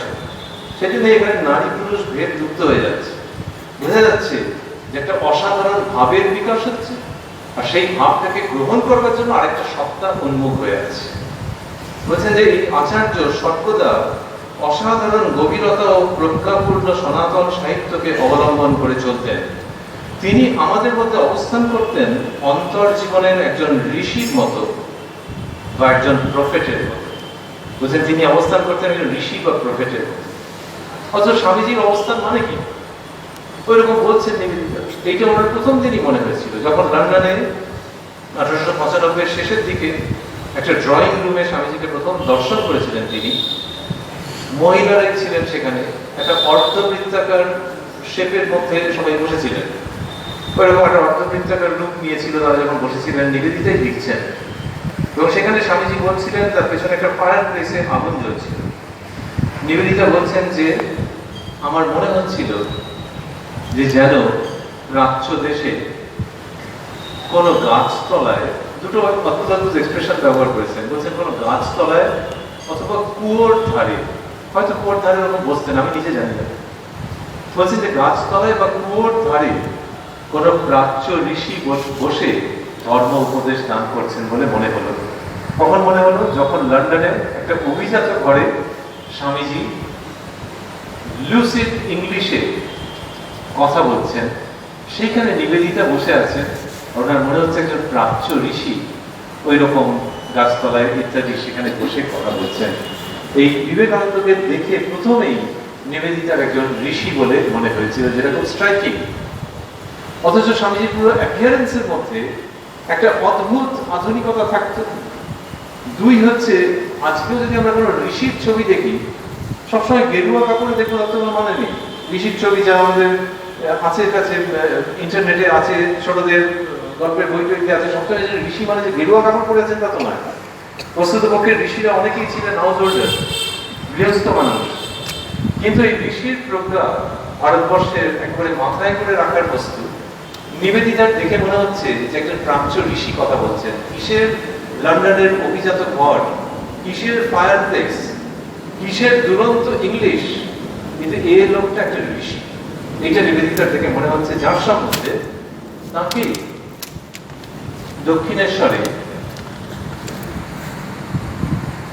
সেজন্য এখানে নারী পুরুষ ভেদ যুক্ত হয়ে যাচ্ছে। বোঝা যাচ্ছে যে একটা অসাধারণ ভাবের বিকাশ হচ্ছে, আর সেই ভাবটাকে গ্রহণ করবার জন্য আরেকটা সত্তা উন্মুখ হয়ে আছে। বলছেন যে এই আচার্য সর্বদা অসাধারণ গভীরতা ও প্রজ্ঞাপূর্ণ সনাতন সাহিত্যকে অবলম্বন করে চলতেন। তিনি আমাদের মধ্যে অবস্থান করতেন অন্তর্জীবনের একজন ঋষির মতো বা একজন প্রফেটের মতো। বুঝলেন, তিনি অবস্থান করতেন একজন ঋষি বা প্রফেটের মতো। অথচ স্বামীজির অবস্থান মানে কি? ওইরকম বলছেন নিবেদিতা। এইটা ওনার প্রথম দিনই মনে হয়েছিল, যখন লন্ডনে 1895-এর শেষের দিকে একটা ড্রয়িং রুমে স্বামীজিকে প্রথম দর্শন করেছিলেন তিনি। মহিলারাই ছিলেন সেখানে, একটা অর্ধবৃত্তাকার শেপের মধ্যে সবাই বসেছিলেন। ওইরকম একটা অর্ধবৃত্তাকার রূপ নিয়েছিল তারা যখন বসেছিলেন, নিবেদিতাই লিখছেন। এবং সেখানে স্বামীজি বলছিলেন তার পেছনে একটা ফায়ার প্লেসে আগুন জ্বলছিল। নিবেদিতা বলছেন যে আমার মনে হচ্ছিল যে যেন প্রাচ্য দেশে কোনো গাছতলায়, দুটো অদ্ভুত অদ্ভুত এক্সপ্রেশন ব্যবহার করেছেন। বলছেন কোনো গাছতলায় অথবা কুয়োর ধারে, হয়তো কুয়োর ধারে ওরকম বসতেন, আমি নিজে জানি না। বলছেন যে গাছতলায় বা কুয়োর ধারে কোনো প্রাচ্য ঋষি বসে ধর্ম উপদেশ দান করছেন বলে মনে হলো। কখন মনে হলো? যখন লন্ডনে একটা অভিজাত ঘরে স্বামীজি লুসিড ইংলিশে কথা বলছেন, সেইখানে নিবেদিতা বসে আছেন। ওনার মনে হচ্ছে একজন প্রাচ্য ঋষি ওই রকম গাছতলায় ইত্যাদি সেখানে বসে কথা বলছেন। এই বিবেকানন্দকে দেখে প্রথমেই নিবেদিতার একজন ঋষি বলে মনে হয়েছিল, যেটা খুব স্ট্রাইকিং। অথচ স্বামীজির পুরো অ্যাপিয়ারেন্সের মধ্যে একটা অদ্ভুত আধুনিকতা থাকতো। দুই হচ্ছে, আজকেও যদি আমরা কোনো ঋষির ছবি দেখি, সবসময় গেরুয়া কাপড়ে দেখবো তার তো মানে নেই। ঋষির ছবি যা আমাদের আছে কাছে, ইন্টারনেটে আছে, ছোটদের গল্পের বই টইতে আছে, সবসময় যে ঋষি মানে যে গেরুয়া কাপড় পরেছেন তা তো নয়। প্রস্তুতপক্ষে ঋষিরা অনেকেই ছিলেন হাউস হোল্ডার, গৃহস্থ মানুষ, কিন্তু এই ঋষির প্রজ্ঞা ভারতবর্ষের একবারে মাথায় করে রাখার বস্তু। নিবেদিতার দেখে মনে হচ্ছে যে একজন প্রাচ্য ঋষি কথা বলছেন। কিসের লন্ডনের অভিজাত ঘর, কিসের ফায়ার প্লেস, কিসের দুরন্ত ইংলিশ, কিন্তু এই লোকটা একটা ঋষি। এইটা নিবেদিতার দেখে মনে হচ্ছে, যার সম্বন্ধে তাকে দক্ষিণেশ্বরে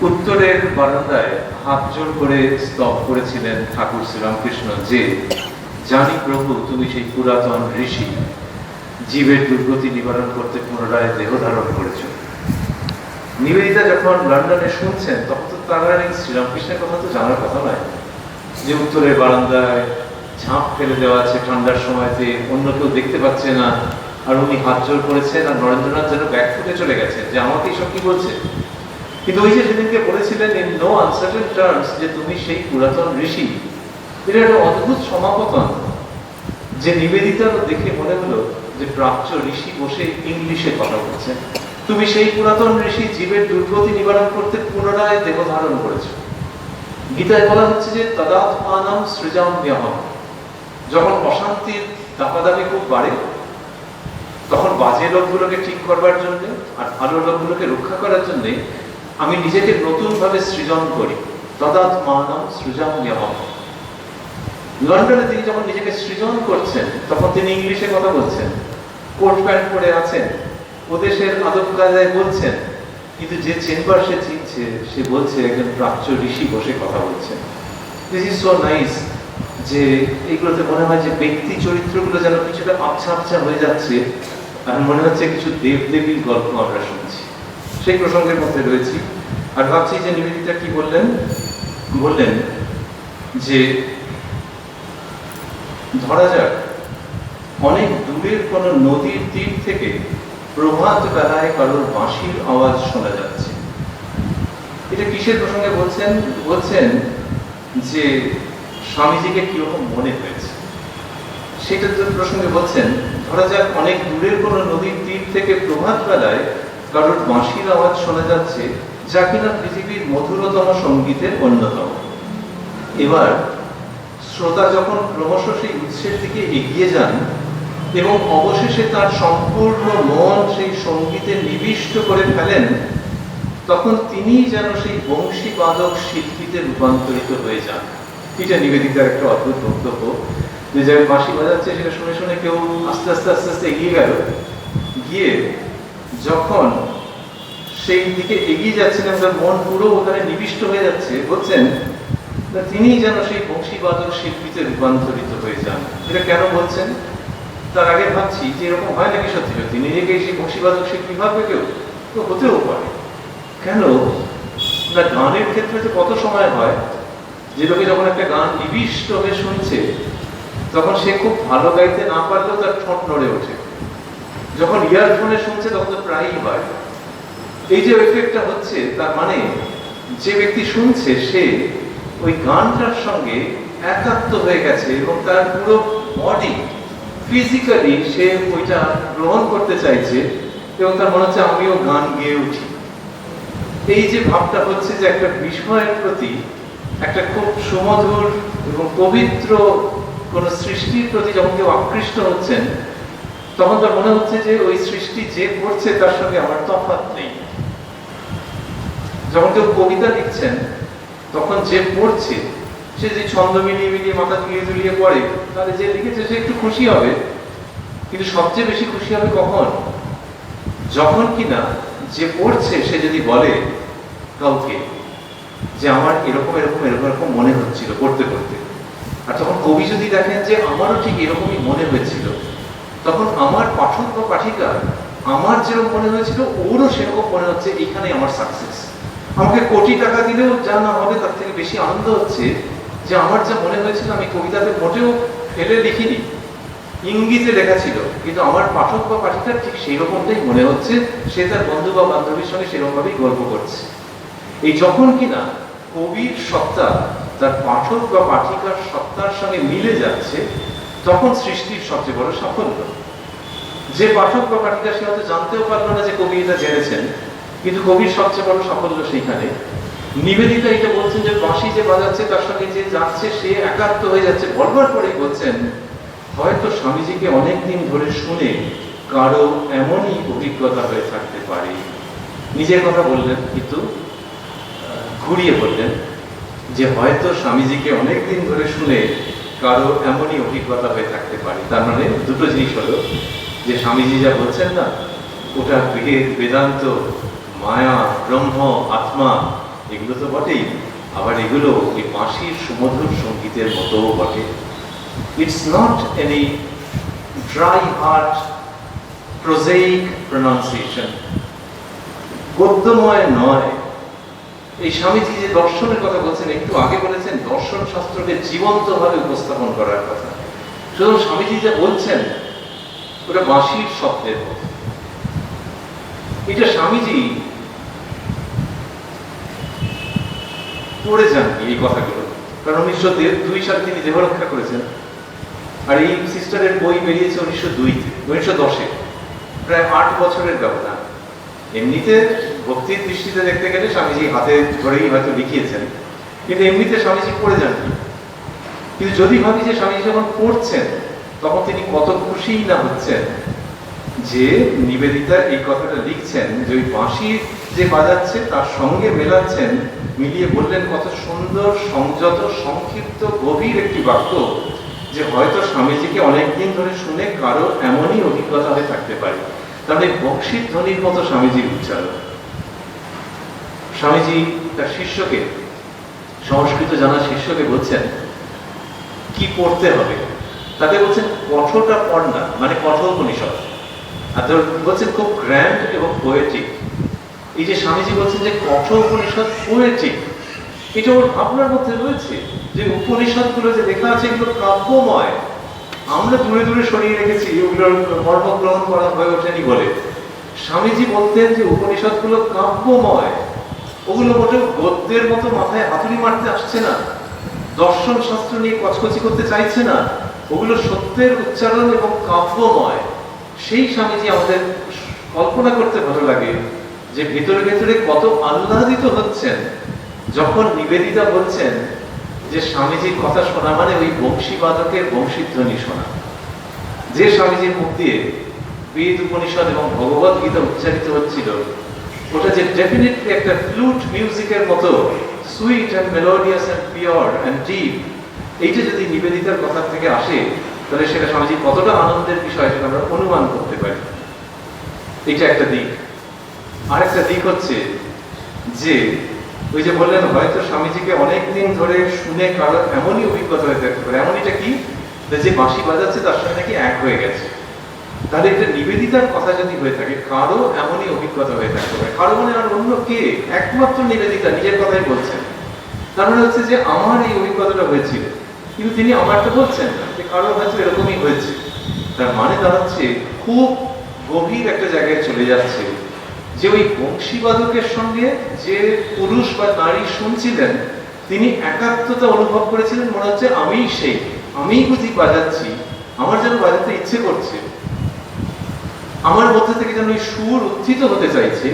উত্তরের বারান্দায় হাত জোর করে স্তব করেছিলেন ঠাকুর শ্রীরামকৃষ্ণ, যে জানি প্রভু তুমি সেই পুরাতন ঋষি, জীবের দুর্গতি নিবারণ করতে পুনরায় দেহ ধারণ করেছ। নিবেদিতা যখন লন্ডনে শুনছেন, তখন তো তার শ্রীরামকৃষ্ণের কথা তো জানার কথা নয়, যে উত্তরের বারান্দায় ঝাঁপ ফেলে দেওয়া আছে ঠান্ডার সময়তে, অন্য কেউ দেখতে পাচ্ছে না, আর উনি হাত জোর করেছেন, আর নরেন্দ্রনাথ যেন ব্যাক ফুটে চলে গেছেন যে আমাকে এইসব কি বলছে। কিন্তু ওই যে সেদিনকে বলেছিলেন ইন নো আনসার্টেন টার্মস যে তুমি সেই পুরাতন ঋষি, এটা একটা অদ্ভুত সমাপতন, যে নিবেদিতার দেখে মনে হলো যে প্রাচ্য ঋষি বসে ইংলিশে কথা বলছেন। তুমি সেই পুরাতন ঋষি, জীবের দুর্গতি নিবারণ করতে পুনরায় দেহ ধারণ করেছ। গীতায় বলা হচ্ছে যে তদাত্মানাম সৃজাম্যহম, যখন অশান্তির দাপাদাপি খুব বাড়ে, তখন বাজে লোকগুলোকে ঠিক করবার জন্য আর ভালো লোকগুলোকে রক্ষা করার জন্য আমি নিজেকে নতুন ভাবে সৃজন করি। তদাত্মানাম সৃজাম্যহম। লন্ডনে তিনি যখন নিজেকে সৃজন করছেন, তখন তিনি ইংলিশে কথা বলছেন, কোট প্যান্ট পরে আছেন, ওদেশের আদব কায়দায় বলছেন, কিন্তু যে চেম্বার সে চিনছে, সে বলছে একজন প্রাচ্য ঋষি বসে কথা বলছেন। দিস ইজ সো নাইস, যে এইগুলোতে মনে হয় যে ব্যক্তি চরিত্রগুলো যেন কিছুটা আবছা আবছা হয়ে যাচ্ছে, আর মনে হচ্ছে কিছু দেবদেবীর গল্প আমরা শুনছি। সেই প্রসঙ্গের মধ্যে রয়েছি। আর ভাবছি যে নিবেদিতা কি বললেন, বললেন যে ধরা যাক অনেক দূরের কোনো নদীর তীর থেকে প্রভাত বেলায় কারোর বাঁশির আওয়াজ শোনা যাচ্ছে। এটা কিসের প্রসঙ্গে বলছেন? বলছেন যে স্বামীজিকে কিরকম মনে হয়েছে সেটা প্রসঙ্গে বলছেন। ধরা যাক অনেক দূরের কোনো নদীর তীর থেকে প্রভাত বেলায় কারোর বাঁশির আওয়াজ শোনা যাচ্ছে, যা কিনা পৃথিবীর মধুরতম সঙ্গীতের অন্যতম। এবার শ্রোতা যখন ক্রমশ সেই উৎসের দিকে এগিয়ে যান এবং অবশেষে তার সম্পূর্ণ মন সেই সঙ্গীতে নিবিষ্ট করে ফেলেন, তখন তিনি যেন সেই বংশী বাদক শিল্পীতে রূপান্তরিত হয়ে যান। এটা নিবেদিতার একটা অদ্ভুত বক্তব্য, যে যারা বাঁশি বাজাচ্ছে সেটা শুনে শুনে কেউ আস্তে আস্তে আস্তে আস্তে এগিয়ে গেল, গিয়ে যখন সেই দিকে এগিয়ে যাচ্ছেন এবং তার মন পুরো ওখানে নিবিষ্ট হয়ে যাচ্ছে, বলছেন তিনি যেন সেই বংশীবাদক শিল্পীতে রূপান্তরিত হয়ে যান। এটা কেন বলছেন? তার আগে ভাবছি যে এরকম হয় নাকি সত্যি সত্যি নিজেকে সেই বংশীবাদক শিল্পী ভাববে কেউ? তো হতেও পারে। কেন না, গানের ক্ষেত্রে তো কত সময় হয় যে লোকে যখন একটা গান নিবিষ্ট হয়ে শুনছে, তখন সে খুব ভালো গাইতে না পারলেও তার ঠোঁট নড়ে ওঠে। যখন ইয়ারফোনে শুনছে তখন তো প্রায়ই হয়। এই যে এফেক্টটা হচ্ছে, তার মানে যে ব্যক্তি শুনছে সে ওই গানটার সঙ্গে একাত্ম হয়ে গেছে এবং তার পুরো বডি ফিজিক্যালি সে ওইটা গ্রহণ করতে চাইছে এবং তার মনে হচ্ছে আমিও গান গেয়ে উঠি। এই যে ভাবটা হচ্ছে যে একটা বিষয়ের প্রতি একটা খুব সুমধুর এবং পবিত্র কোন সৃষ্টির প্রতি যখন কেউ আকৃষ্ট হচ্ছেন, তখন তার মনে হচ্ছে যে ওই সৃষ্টি যে করছে তার সঙ্গে আমার তফাৎ নেই। যখন কেউ কবিতা লিখছেন, তখন যে পড়ছে সে যে ছন্দ মিলিয়ে মিলিয়ে মাথা তুলিয়ে তুলিয়ে পড়ে, তাহলে যে লিখেছে সে একটু খুশি হবে, কিন্তু সবচেয়ে বেশি খুশি হবে কখন? যখন কিনা যে পড়ছে সে যদি বলে কাউকে যে আমার এরকম এরকম এরকম এরকম মনে হচ্ছিল পড়তে পড়তে, আর তখন কবি যদি দেখেন যে আমারও ঠিক এরকমই মনে হয়েছিল, তখন আমার পাঠক বা পাঠিকা আমার যেরকম মনে হয়েছিল ওরও সেরকম মনে হচ্ছে, এইখানে আমার সাকসেস। আমাকে কোটি টাকা দিলেও যা না হবে তার থেকে বেশি আনন্দ হচ্ছে যে আমার যা মনে হয়েছিল আমি কবিতাতে মোটেও ফেলে লিখিনি, ইঙ্গিতে লেখা ছিল, কিন্তু আমার পাঠক বা পাঠিকার ঠিক সেই রকমটাই মনে হচ্ছে, সে তার বন্ধু বা বান্ধবীর সঙ্গে সেরকম ভাবেই গল্প করছে। এই যখন কিনা কবির সত্তা তার পাঠক বা পাঠিকার সত্তার সঙ্গে মিলে যাচ্ছে, তখন সৃষ্টির সবচেয়ে বড় সাফল্য। যে পাঠক বা পাঠিকা সে হয়তো জানতেও পারলো না যে কবি এটা জেনেছেন, কিন্তু কবির সবচেয়ে বড় সাফল্য সেইখানে। নিবেদিতা এটা বলছেন যে বাঁশি যে বাজাচ্ছে তার সঙ্গে যে যাচ্ছে সে একাত্ম হয়ে যাচ্ছে। বলবার পরেই বলছেন হয়তো স্বামীজিকে অনেকদিন ধরে শুনে কারো এমনই অভিজ্ঞতা হয়ে থাকতে পারে। নিজের কথা বললেন কিন্তু ঘুরিয়ে বললেন যে হয়তো স্বামীজিকে অনেকদিন ধরে শুনে কারো এমনই অভিজ্ঞতা হয়ে থাকতে পারে। তার মানে দুটো জিনিস হলো যে স্বামীজি যা বলছেন না ওটা বেদ, বেদান্ত, মায়া, ব্রহ্ম, আত্মা, এগুলো তো বটেই, আবার এগুলো ওই বাঁশির সুমধুর সঙ্গীতের মতোও বটে। It's not any dry hard prosaic pronunciation, গদ্যময় নয়। এই স্বামীজি যে দর্শনের কথা বলছেন, একটু আগে বলেছেন দর্শন শাস্ত্রকে জীবন্তভাবে উপস্থাপন করার কথা। সুতরাং স্বামীজি যা বলছেন ওটা বাঁশির শব্দের মতো। এটা স্বামীজি পড়ে যান এই কথাগুলো, কারণ 1902 সালে তিনি দেহ রক্ষা করেছেন, আর এই সিস্টারের বই বেরিয়েছে 1910-এ, প্রায় 8 বছরের ব্যবধান। এমনিতে ভক্তির দৃষ্টিতে দেখতে গেলে স্বামীজি হাতে ধরেই হয়তো লিখিয়েছেন, কিন্তু এমনিতে স্বামীজি পড়ে যান। কিন্তু যদি ভাবি যে স্বামীজি যখন পড়ছেন তখন তিনি কত খুশি না হচ্ছেন যে নিবেদিতা এই কথাটা লিখছেন, যে ওই বাঁশি যে বাজাচ্ছে তার সঙ্গে মেলাচ্ছেন, মিলিয়ে বললেন কত সুন্দর, সংযত, সংক্ষিপ্ত, গভীর একটি বাক্য, যে হয়তো স্বামীজিকে অনেকদিন ধরে শুনে কারো এমনই অভিজ্ঞতা হয়ে থাকতে পারে। তাহলে বক্সির ধ্বনির মতো স্বামীজির উচ্চারণ। স্বামীজি তার শিষ্যকে, সংস্কৃত জানা শিষ্যকে বলছেন কি পড়তে হবে। তাকে বলছেন কঠোরটা পড় না, মানে কঠোপনিষদ। আর বলছেন খুব গ্র্যান্ড এবং পোয়েটিক। এই যে স্বামীজি বলছেন যে কঠোপনিষদ পোয়েটিক, এটা ওর ভাবনার মধ্যে রয়েছে যে উপনিষদগুলো যে লেখা আছে এগুলো কাব্যময়। আমরা দূরে দূরে সরিয়ে রেখেছি, ওগুলোর মর্ম গ্রহণ করা হয়ে ওঠেনি বলে। স্বামীজি বলতেন যে উপনিষদগুলো কাব্যময়, ওগুলো মোটেও গদ্যের মতো মাথায় হাতুড়ি মারতে আসছে না, দর্শন শাস্ত্র নিয়ে কচকচি করতে চাইছে না, ওগুলো সত্যের উচ্চারণ এবং কাব্যময়। সেই স্বামীজি আমাদের কল্পনা করতে ভালো লাগে যে ভেতরে ভেতরে কত আহ্লাদিত হচ্ছেন যখন নিবেদিতা বলছেন যে স্বামীজির কথা শোনা মানে ওই বংশীবাদকের বংশীধ্বনি শোনা। যে স্বামীজির মুখ দিয়ে বেদ, উপনিষদ এবং ভগবত গীতা উচ্চারিত হচ্ছিল, ওটা যে ডেফিনেটলি একটা ফ্লুট মিউজিকের মতো sweet and melodious and pure and deep, এইটা যদি নিবেদিতার কথা থেকে আসে তাহলে সেটা স্বামীজির কতটা আনন্দের বিষয় সেটা আমরা অনুমান করতে পারি। এটা একটা দিক। আরেকটা দিক হচ্ছে যে ওই যে বললেন হয়তো স্বামীজিকে অনেকদিন ধরে শুনে কারো এমনই অভিজ্ঞতা হয়ে থাকতে পারে। এমনইটা কি, যে বাঁশি বাজাচ্ছে তার সঙ্গে নাকি এক হয়ে গেছে। তাহলে একটা নিবেদিতার কথা যদি হয়ে থাকে, কারো এমনই অভিজ্ঞতা হয়ে থাকতে পারে। কারো মানে আর অন্য কে, একমাত্র নিবেদিতা নিজের কথাই বলছেন। তার মানে হচ্ছে যে আমার এই অভিজ্ঞতাটা হয়েছিল, কিন্তু তিনি আমারটা বলছেন না, যে কারো হয়তো এরকমই হয়েছে। তার মানে দাঁড়াচ্ছে খুব গভীর একটা জায়গায় চলে যাচ্ছে, যে ওই বংশীবাদকের সঙ্গে যে পুরুষ বা নারী শুনছিলেন তিনি একাত্মতা অনুভব করেছিলেন। মনে হচ্ছে আমিই সেই, আমিই বুঝি বাজাচ্ছি, আমার যেন বাজাতে ইচ্ছে করছে, আমার মধ্যে থেকে যেন ওই সুর উত্থিত হতে চাইছে।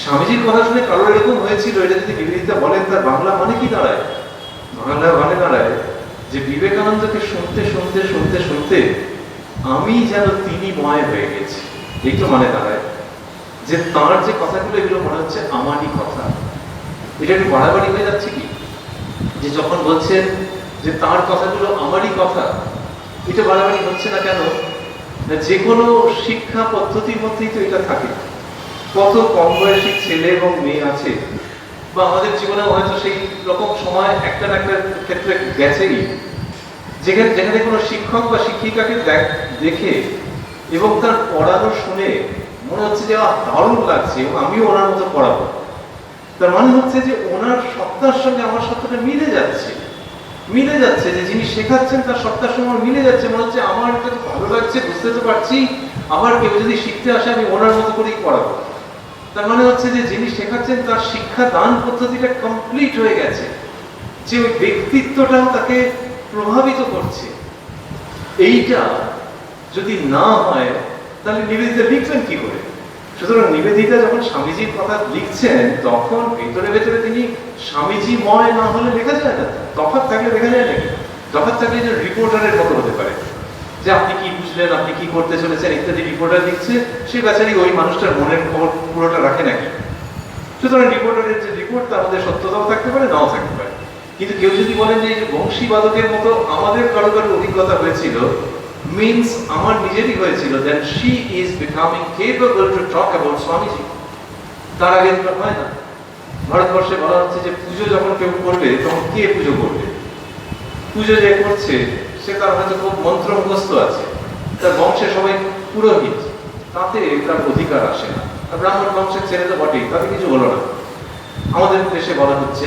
স্বামীজির কথা শুনে কারোর এরকম হয়েছিল, এটা যদি নিবেদিতা বলেন তার বাংলা মানে কি দাঁড়ায়? বাংলা মানে দাঁড়ায় যে বিবেকানন্দকে শুনতে শুনতে শুনতে শুনতে আমি যেন তিনি ময় হয়ে গেছি। এই তো মানে দাঁড়ায় যে তাঁর যে কথাগুলো এগুলো মনে হচ্ছে আমারই কথা। এটা একটু বাড়াবাড়ি হয়ে যাচ্ছে কি, যে যখন বলছেন যে তাঁর কথাগুলো আমারই কথা, এটা বাড়াবাড়ি হচ্ছে না কেন? যে কোনো শিক্ষা পদ্ধতির মধ্যেই তো এটা থাকে। কত কম বয়সী ছেলে এবং মেয়ে আছে, বা আমাদের জীবনে হয়তো সেই রকম সময় একটা না একটা ক্ষেত্রে গেছেই, যেখানে কোনো শিক্ষক বা শিক্ষিকাকে দেখে এবং তার পড়ানো শুনে মনে হচ্ছে যে দারুণ লাগছে এবং আমিও ওনার মতো পড়াবো। তার মানে হচ্ছে যে ওনার সত্তার সঙ্গে আমার সত্তাটা মিলে যাচ্ছে, যে যিনি শেখাচ্ছেন তার সত্তার সঙ্গে মিলে যাচ্ছে। মনে হচ্ছে আমার এটা তো ভালো লাগছে, বুঝতে তো পারছি, আবার কেউ যদি শিখতে আসে আমি ওনার মতো করেই পড়াবো। তার মানে হচ্ছে যে যিনি শেখাচ্ছেন তার শিক্ষা দান পদ্ধতিটা কমপ্লিট হয়ে গেছে, যে ওই ব্যক্তিত্বটাও তাকে প্রভাবিত করছে। এইটা যদি না হয় তাহলে নিবেদিতা লিখবেন কি করে? সুতরাং নিবেদিতা যখন স্বামীজির কথা লিখছেন তখন ভেতরে ভেতরে তিনি স্বামীজিময় না হলে লেখা যায় না। তফাৎ থাকলে লেখা যায় নাকি? তফাৎ থাকলে যে রিপোর্টারের মতো হতে পারে, যে আপনি কি বুঝলেন, আপনি কি করতে চলেছেন ইত্যাদি রিপোর্টার লিখছে, সে বেচারি ওই মানুষটার মনের খবর পুরোটা রাখে নাকি? সুতরাং রিপোর্টারের যে রিপোর্ট তার মধ্যে সত্যতাও থাকতে পারে, নাও থাকতে পারে। কিন্তু কেউ যদি বলেন যে এই যে বংশীবাদকের মতো আমাদের কারো কারো অভিজ্ঞতা হয়েছিল, means আমার নিজেরই হয়েছিল, then she is becoming capable to talk about Swamiji. তার আগে তো হয় না। ভারতবর্ষে বলা হচ্ছে যে পুজো যখন কেউ করবে তখন কে পুজো করবে? পুজো যে করছে সে তার হয়তো খুব মন্ত্রমুখস্থ আছে, তার বংশে সবাই পুরোহিত, তাতে তার অধিকার আসে না। ব্রাহ্মণ বংশের ছেলে তো বটেই, তাতে কিছু হলো না। আমাদের দেশে বলা হচ্ছে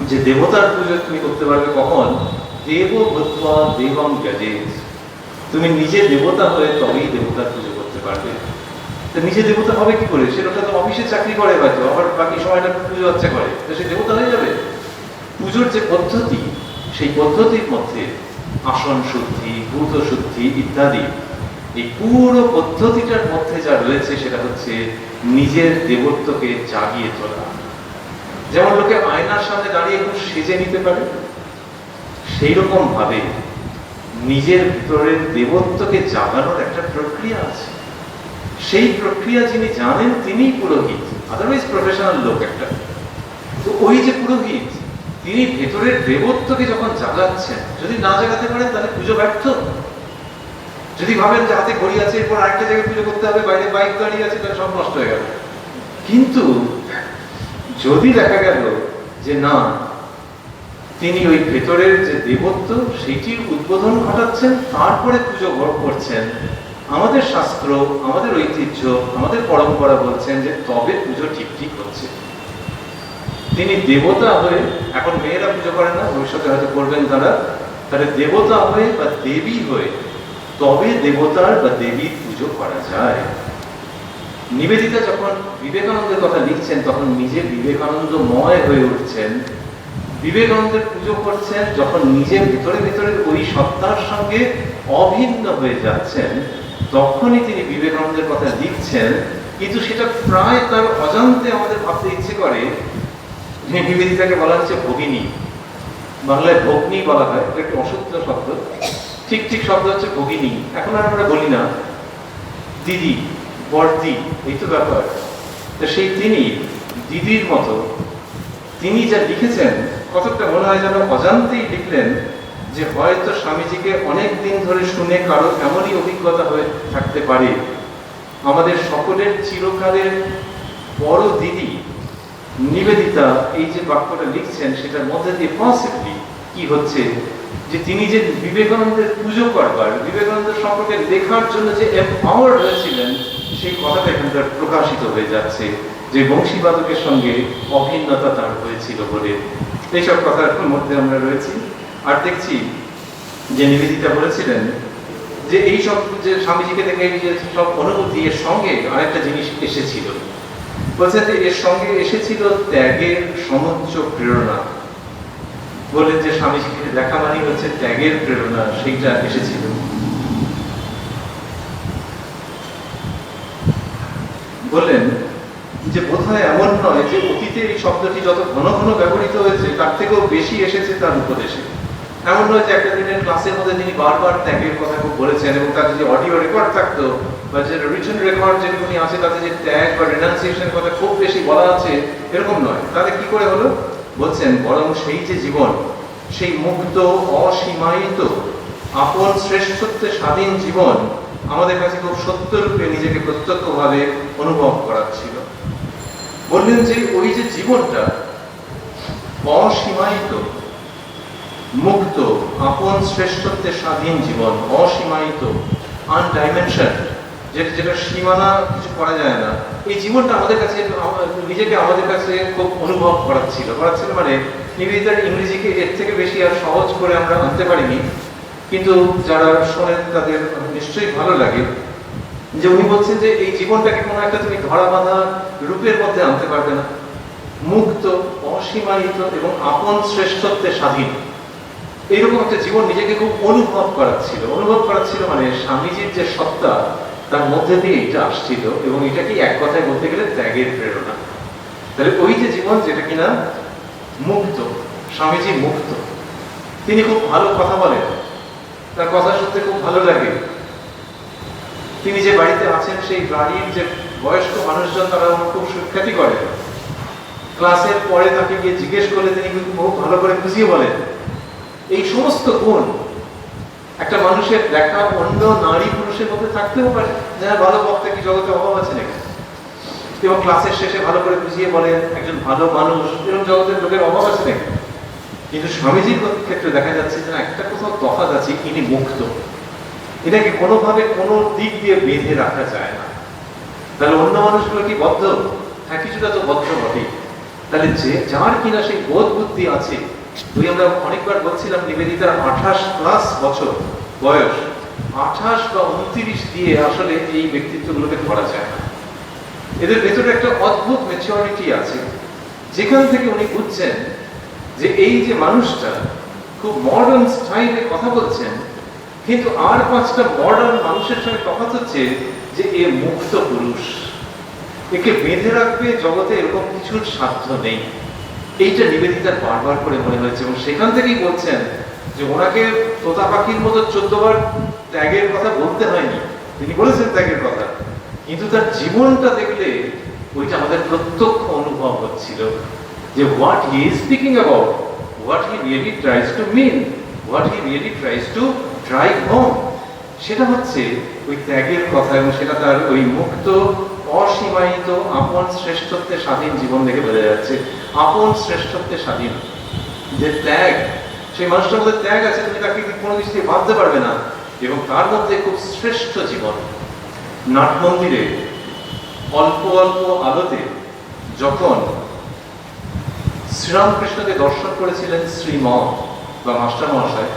যে দেবতার পুজো তুমি করতে পারবে কখন? দেব ভূত্বা দেবং যজেৎ। তুমি নিজে দেবতা হয়ে তবেই দেবতার পুজো করতে পারবে। তো নিজে দেবতা হবে কি করে? সেটা তো অফিসে চাকরি করে হয়তো, আবার বাকি সময়টা পুজো হচ্ছে করে, তো সে দেবতা হয়ে যাবে? পুজোর যে পদ্ধতি, সেই পদ্ধতির মধ্যে আসন শুদ্ধি, ভূত শুদ্ধি ইত্যাদি, এই পুরো পদ্ধতিটার মধ্যে যা রয়েছে সেটা হচ্ছে নিজের দেবত্বকে জাগিয়ে তোলা। যেমন লোকে আয়নার সামনে দাঁড়িয়ে একটু সেজে নিতে পারে, সেই রকম ভাবে নিজের ভিতরের দেবত্বকে জাগানোর একটা প্রক্রিয়া আছে। সেই প্রক্রিয়া যিনি জানেন তিনিই পুরোহিত, আদারওয়াইজ প্রফেশনাল লোক একটা। তো ওই যে পুরোহিত, তিনি ভেতরের দেবত্বকে যখন জাগাচ্ছেন, যদি না জাগাতে পারেন তাহলে পুজো ব্যর্থ। যদি ভাবেন যে হাতে ঘড়ি আছে, এরপর আরেকটা জায়গায় পুজো করতে হবে, বাইরে বাইক দাঁড়িয়ে আছে, তাহলে সব নষ্ট হয়ে গেল। কিন্তু যদি দেখা গেল যে না, তিনি ওই ভেতরের যে দেবত্ব সেটির উদ্বোধন ঘটাচ্ছেন, তারপরে পুজো করছেন, আমাদের শাস্ত্র, আমাদের ঐতিহ্য, আমাদের পরম্পরা বলছেন যে তবে পুজো ঠিক ঠিক হচ্ছে। তিনি দেবতা হয়ে, এখন মেয়েরা পুজো করেন না, ভবিষ্যতে হয়তো করবেন তারা, তাহলে দেবতা হয়ে বা দেবী হয়ে তবে দেবতার বা দেবীর পুজো করা যায়। নিবেদিতা যখন বিবেকানন্দের কথা লিখছেন তখন নিজে বিবেকানন্দময় হয়ে উঠছেন, বিবেকানন্দের পুজো করছেন, যখন নিজের ভিতরে ভিতরে ওই সত্তার সঙ্গে অভিন্ন হয়ে যাচ্ছেন তখনই তিনি বিবেকানন্দের কথা লিখছেন। কিন্তু সেটা প্রায় তার অজান্তে আমাদের ভাবতে ইচ্ছে করে যে নিবেদিতাকে বলা হচ্ছে ভগিনী, বাংলায় ভগ্নী বলা হয়, একটু অশুদ্ধ শব্দ, ঠিক ঠিক শব্দ হচ্ছে ভগিনী। এখন আর আমরা বলি না দিদি, বড়দি, এই তো ব্যাপার। তো সেই তিনি দিদির মতো তিনি যা লিখেছেন, কতটা মনে হয় যেন অজান্তেই লিখলেন যে হয়তো স্বামীজিকে অনেক দিন ধরে শুনে কারো এমনই অভিজ্ঞতা হয়ে থাকতে পারে। আমাদের সকলের চিরকালের বড় দিদি নিবেদিতা এই যে বাক্যটা লিখছেন সেটার মধ্যে দিয়ে পসিবলি কি হচ্ছে, যে তিনি যে বিবেকানন্দের পুজো করবার, বিবেকানন্দের সম্পর্কে লেখার জন্য যে এম্পাওয়ার্ড হয়েছিলেন, সেই কথাটা এখানকার প্রকাশিত হয়ে যাচ্ছে যে বংশীবাদকের সঙ্গে অভিন্নতা তার হয়েছিল বলে। এইসব কথার মধ্যে আমরা রয়েছি। আর দেখছি যে নিবেদিতা বলেছিলেন যে এই সব যে স্বামীজিকে দেখে এই যে সব অনুভূতি, এর সঙ্গে আরেকটা জিনিস এসেছিল। বলছেন যে এর সঙ্গে এসেছিল ত্যাগের সমুচ্চ প্রেরণা। বললেন যে স্বামীজিকে দেখা মানে হচ্ছে ত্যাগের প্রেরণা, সেইটা এসেছিল। বললেন যে বোধহয় এমন নয় যে অতীতে এই শব্দটি যত ঘন ঘন ব্যবহৃত হয়েছে তার থেকেও বেশি এসেছে তার উপদেশে। এমন নয় যে একটা দিনের ক্লাসের মধ্যে তিনি বারবার ত্যাগের কথা খুব বলেছেন, এবং তার যে অডিও রেকর্ড থাকতো বা যে রিটেন রেকর্ড যেগুলি আছে তাতে যে ত্যাগ বা রিনাউন্সিয়েশনের কথা খুব বেশি বলা আছে, এরকম নয়। তাহলে কি করে হলো? বলছেন বরং সেই যে জীবন, সেই মুক্ত, অসীমায়িত, আপন শ্রেষ্ঠত্বে স্বাধীন জীবন আমাদের কাছে খুব সত্যরূপে নিজেকে প্রত্যক্ষভাবে অনুভব করাচ্ছিল। বললেন যে ওই যে জীবনটা অসীমায়িত, মুক্ত, আপন শ্রেষ্ঠত্বে স্বাধীন জীবন, অসীমায়িত, আনডাইমেনশন, যেটা সীমানা কিছু করা যায় না, এই জীবনটা আমাদের কাছে নিজেকে আমাদের কাছে খুব অনুভব করাচ্ছিল মানে নিবেদিতার ইংরেজিকে এর থেকে বেশি আর সহজ করে আমরা আনতে পারিনি, কিন্তু যারা শোনেন তাদের নিশ্চয়ই ভালো লাগে যে উনি বলছেন যে এই জীবনটাকে কোনো একটা তুমি ধরা বাঁধা রূপের মধ্যে আনতে পারবে না, মুক্ত, অসীমায়িত এবং আপন শ্রেষ্ঠত্বে স্বাধীন। এইরকম একটা জীবন নিজেকে খুব অনুভব করাচ্ছিল মানে স্বামীজির যে সত্তা তার মধ্যে দিয়ে এটা আসছিল, এবং এটাকে এক কথায় বলতে গেলে ত্যাগের প্রেরণা। তাহলে ওই যে জীবন যেটা কিনা মুক্ত, স্বামীজি মুক্ত, তিনি খুব ভালো কথা বলেন, তার কথা শুনতে খুব ভালো লাগে। তিনি যে বাড়িতে আছেন সেই বাড়ির যে বয়স্ক মানুষজন তারা খুব সুখ্যাতি করেন, ক্লাসের পরে তাকে গিয়ে জিজ্ঞেস করলে তিনি খুব ভালো করে বুঝিয়ে বলেন। এই সমস্ত গুণ একটা মানুষের দেখা অন্য নারী পুরুষের মধ্যে থাকতেও পারে, যারা ভালো বক্তা কি জগতে অভাব আছে নাকি, এবং ক্লাসের শেষে ভালো করে বুঝিয়ে বলেন, একজন ভালো মানুষ, এরকম জগতের লোকের অভাব আছে নাকি। কিন্তু স্বামীজির ক্ষেত্রে দেখা যাচ্ছে যে একটা কোথাও তফাৎ আছে, ইনি মুক্ত, এটাকে কোনোভাবে কোনো দিক দিয়ে বেঁধে রাখা যায় না। তাহলে অন্য মানুষগুলো কি বদ্ধ? হ্যাঁ, কিছুটা তো বদ্ধ বটেই। তাহলে যে যার কিনা সেই বোধ বুদ্ধি আছে, ওই আমরা অনেকবার বলছিলাম নিবেদিতার 28+ বছর বয়স, 28 বা 29 দিয়ে আসলে এই ব্যক্তিত্বগুলোকে ধরা যায় না। এদের ভেতরে একটা অদ্ভুত ম্যাচুরিটি আছে, যেখান থেকে উনি বুঝছেন যে এই যে মানুষটা খুব মডার্ন স্টাইলে কথা বলছেন, কিন্তু আর 5টা মডার্ন মানুষের সঙ্গে তফাৎ হচ্ছে যে এ মুক্ত পুরুষ, একে বেঁধে রাখবে জগতে এরকম কিছুর সাধ্য নেই। এইটা নিবেদিতার বারবার করে মনে হয়েছে, এবং সেখান থেকেই বলছেন যে ওনাকে তোতা পাখির মতো 14 বার ত্যাগের কথা বলতে হয়নি, তিনি বলেছেন ত্যাগের কথা, কিন্তু তার জীবনটা দেখলে ওইটা আমাদের প্রত্যক্ষ অনুভব হচ্ছিল যে what he is speaking about, what he really tries to mean, what he really tries to drive home, সেটা হচ্ছে ওই ত্যাগের কথা, এবং সেটা তার ওই মুক্ত অসীমায়িত আপন শ্রেষ্ঠত্বের স্বাধীন জীবন দেখে বোঝা যাচ্ছে। আপন শ্রেষ্ঠত্বের স্বাধীন যে ত্যাগ, সেই মানুষটার মধ্যে ত্যাগ আছে, তুমি তাকে কোনো কিছু দিয়ে ভাবতে পারবে না, এবং তার মধ্যে খুব শ্রেষ্ঠ জীবন। নাট মন্দিরে অল্প অল্প আলোতে যখন শ্রীরামকৃষ্ণকে দর্শন করেছিলেন শ্রীম বা মাস্টার মহাশয়,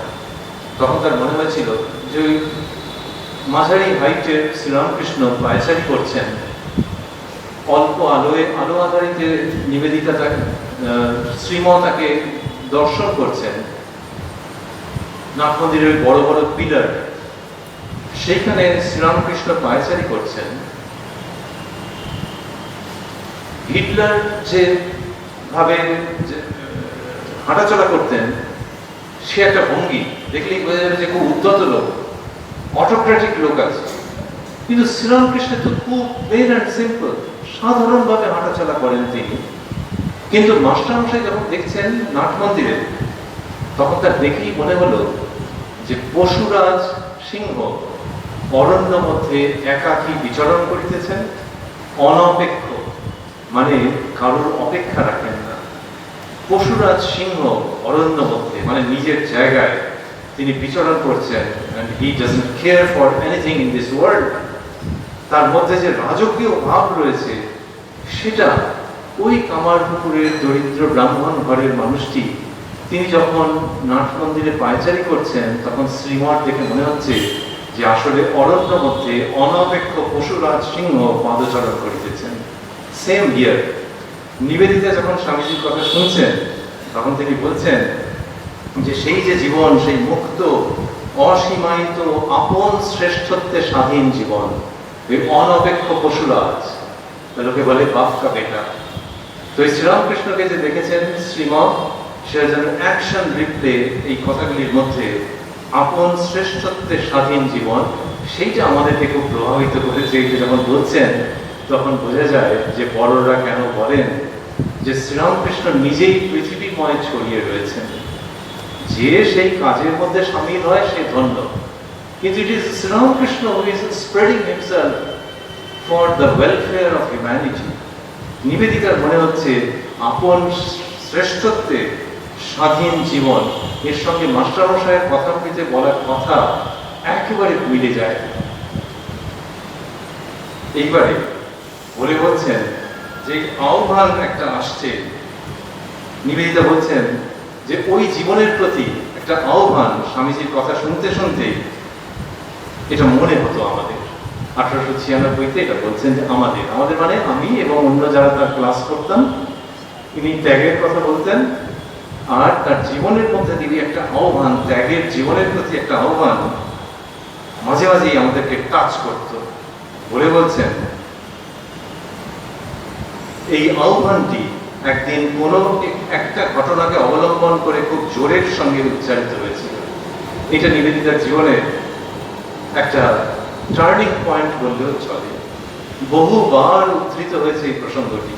তখন তার মনে হয়েছিল যে ওই মাঝারি হাইটের শ্রীরামকৃষ্ণ পায়চারি করছেন, অল্প আলো আধারিতে নিবেদিতা শ্রীম তাকে দর্শন করছেন, নাট মন্দিরের বড় বড় পিলার, সেইখানে শ্রীরামকৃষ্ণ পায়চারি করছেন। হিটলার যে ভাবে হাঁটাচলা করতেন, সে একটা ভঙ্গি দেখলেই বোঝা যাবে যে খুব উদ্যত লোক, অটোক্রেটিক লোক আছে। কিন্তু শ্রীরামকৃষ্ণ তো খুব প্লেন অ্যান্ড সিম্পল, সাধারণভাবে হাঁটাচলা করেন তিনি। কিন্তু মাস্টারমশাই যখন দেখছেন নাট মন্দিরে, তখন তার দেখেই মনে হলো যে পশুরাজ সিংহ অরণ্য মধ্যে একাকী বিচরণ করিতেছেন, অনপেক্ষ, মানে কারোর অপেক্ষা রাখেন না। পশুরাজ সিংহ অরণ্য মধ্যে মানে নিজের জায়গায় তিনি বিচরণ করছেন, and he doesn't care for anything in this world। তার মধ্যে যে রাজকীয় ভাব রয়েছে, সেটা ওই কামারপুকুরের দরিদ্র ব্রাহ্মণ ঘরের মানুষটি, তিনি যখন নাট মন্দিরে পায়চারি করছেন, তখন শ্রীমঠ দেখে মনে হচ্ছে যে আসলে অরণ্য মধ্যে অনপেক্ষ পশুরাজ সিংহ পাদচরণ করিতেছেন। সেম হিয়ার, নিবেদিতা যখন স্বামীজির কথা শুনছেন, তখন তিনি বলছেন যে সেই যে জীবন, সেই মুক্ত অসীমায়িত আপন শ্রেষ্ঠত্বের স্বাধীন জীবন, ওই অনপেক্ষ পশুরাজ, লোকে বলে বাপ কা বেটা। তো এই শ্রীরামকৃষ্ণকে যে দেখেছেন শ্রীমৎ, সেটা যেন অ্যাকশন রিপ্লে এই কথাগুলির মধ্যে আপন শ্রেষ্ঠত্বের স্বাধীন জীবন, সেইটা আমাদেরকে খুব প্রভাবিত করেছে। এইটা যখন বলছেন, তখন বোঝা যায় যে বড়রা কেন বলেন যে শ্রীরামকৃষ্ণ নিজেই পৃথিবীময় ছড়িয়ে রয়েছেন। যে সেই কাজের মধ্যে সামিল হয় সে ধন্য, কিন্তু it is Sri Ramakrishna who is spreading himself for the welfare of humanity. নিবেদিতার মনে হচ্ছে আপন শ্রেষ্ঠত্বে স্বাধীন জীবন, এর সঙ্গে মাস্টারমশাইয়ের কথাগুলিতে বলার কথা একেবারে মিলে যায়। এইবারে বলে বলছেন যে আহ্বান একটা আসছে, নিবেদিতা বলছেন যে ওই জীবনের প্রতি একটা আহ্বান স্বামীজির কথা শুনতে শুনতে এটা মনে হতো আমাদের। 1896-তে এটা বলছেন যে আমাদের মানে আমি এবং অন্য যারা তার ক্লাস করতাম, তিনি ত্যাগের কথা বলতেন, আর তার জীবনের মধ্যে দিয়ে একটা আহ্বান, ত্যাগের জীবনের প্রতি একটা আহ্বান মাঝে মাঝেই আমাদেরকে টাচ করত। বলে বলছেন এই আহ্বানটি একদিন কোনো একটা ঘটনাকে অবলম্বন করে খুব জোরের সঙ্গে উচ্চারিত হয়েছিল। এটা নিবেদিতার জীবনের একটা টার্নিং পয়েন্ট বললেও চলে। বহুবার উদ্ধৃত হয়েছে এই প্রসঙ্গটি,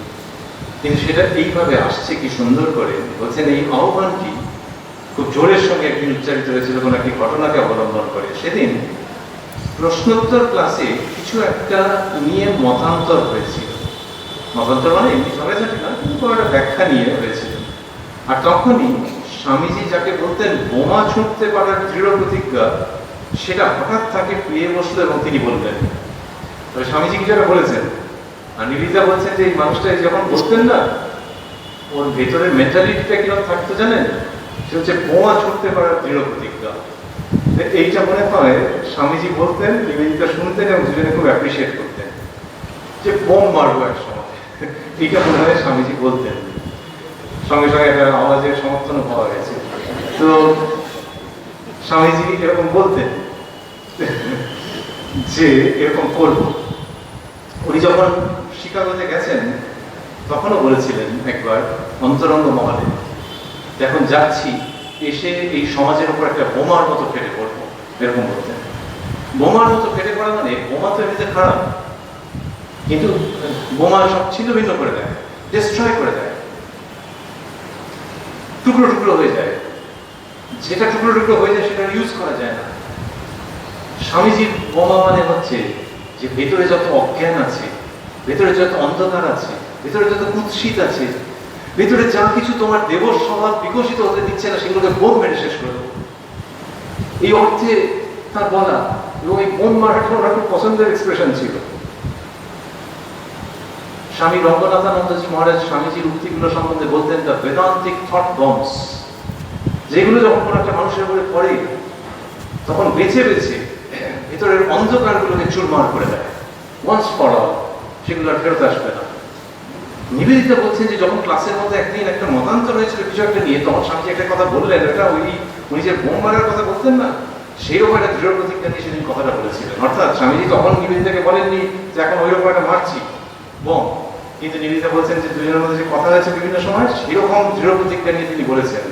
কিন্তু সেটা এইভাবে আসছে কি সুন্দর করে। বলছেন এই আহ্বানটি খুব জোরের সঙ্গে একদিন উচ্চারিত হয়েছিল কোনো একটি ঘটনাকে অবলম্বন করে। সেদিন প্রশ্নোত্তর ক্লাসে কিছু একটা নিয়ে মতান্তর হয়েছিল। মতান্তর মানে এমনি ঝগড়াঝাটি না, কিন্তু একটা ব্যাখ্যা নিয়ে হয়েছিল। আর তখনই স্বামীজি যাকে বলতেন বোমা ছুটতে পারার দৃঢ় প্রতিজ্ঞা, সেটা হঠাৎ তাকে পেয়ে বসলো এবং তিনি বললেন। তবে স্বামীজি কি যেটা বলেছেন, আর নিবেদিতা বলছেন যে এই মানুষটা যখন বলতেন না, ওর ভেতরের মেন্টালিটিটা কিরকম থাকতো জানেন? সে হচ্ছে বোমা ছুটতে পারার দৃঢ় প্রতিজ্ঞা। এইটা মনে হয় স্বামীজি বলতেন, নিবেদিতা শুনতেন এবং দুজনে খুব অ্যাপ্রিসিয়েট করতেন যে বোম মারবো এক সময়। এইটা মনে হয় স্বামীজি বলতেন। সঙ্গে সঙ্গে একটা আওয়াজের সমর্থনও পাওয়া গেছে। তো স্বামীজি এরকম বলতেন যে এরকম করবো। উনি যখন শিকাগোতে গেছেন তখনও বলেছিলেন একবার অন্তরঙ্গ মহলে, এখন যাচ্ছি, এসে এই সমাজের উপর একটা বোমার মতো ফেটে পড়বো, এরকম বলতেন। বোমার মতো ফেটে পড়া মানে বোমা তো এমনিতে খারাপ, কিন্তু বোমা সব ছিন্ন ভিন্ন করে দেয়, ডিস্ট্রয় করে দেয়, টুকরো টুকরো হয়ে যায়। যেটা টুকরো টুকরো হয়ে যায় সেটা ইউজ করা যায় না। স্বামীজির বোমা মানে হচ্ছে যে ভেতরে যত অজ্ঞান আছে, ভেতরে যত অন্ধকার আছে, ভেতরে যত কুৎসিত আছে, ভেতরে যা কিছু তোমার দেবর স্বভাব বিকশিত হতে দিচ্ছে না, সেগুলোকে বোম মেরে শেষ করে দেবো, এই অর্থে তার বলা। এবং এই বোম মারাটা ওনার খুব পছন্দের এক্সপ্রেশন ছিল। স্বামী রঙ্গনাথানন্দজি মহারাজ স্বামীজির উক্তিগুলো সম্বন্ধে বলতেন দ্য বেদান্তিক থট বম্বস, যেগুলো যখন কোনো একটা মানুষের উপরে পড়ে তখন বেছে বেছে ভেতরের অন্ধকারগুলোকে চুরমার করে দেয়, ওয়ান্স ফর অল, সেগুলো আর ফেরত আসবে না। নিবেদিতা বলছেন যে যখন ক্লাসের মধ্যে একদিন একটা মতান্তর হয়েছিল কিছু একটা নিয়ে, তখন স্বামীজি একটা কথা বললেন, এটা উনি যে বোম মারার কথা বলতেন না, সেইরকম একটা দৃঢ় প্রতিজ্ঞা নিয়ে সেদিন কথাটা বলেছিলেন। অর্থাৎ স্বামীজি তখন নিবেদিতাকে বলেননি যে এখন ওইরকম একটা মারছি বোম, কিন্তু নিবেদিতা বলছেন যে দুজনের মধ্যে যে কথা হয়েছে বিভিন্ন সময়, সেরকম দৃঢ় প্রতিজ্ঞা নিয়ে তিনি বলেছেন।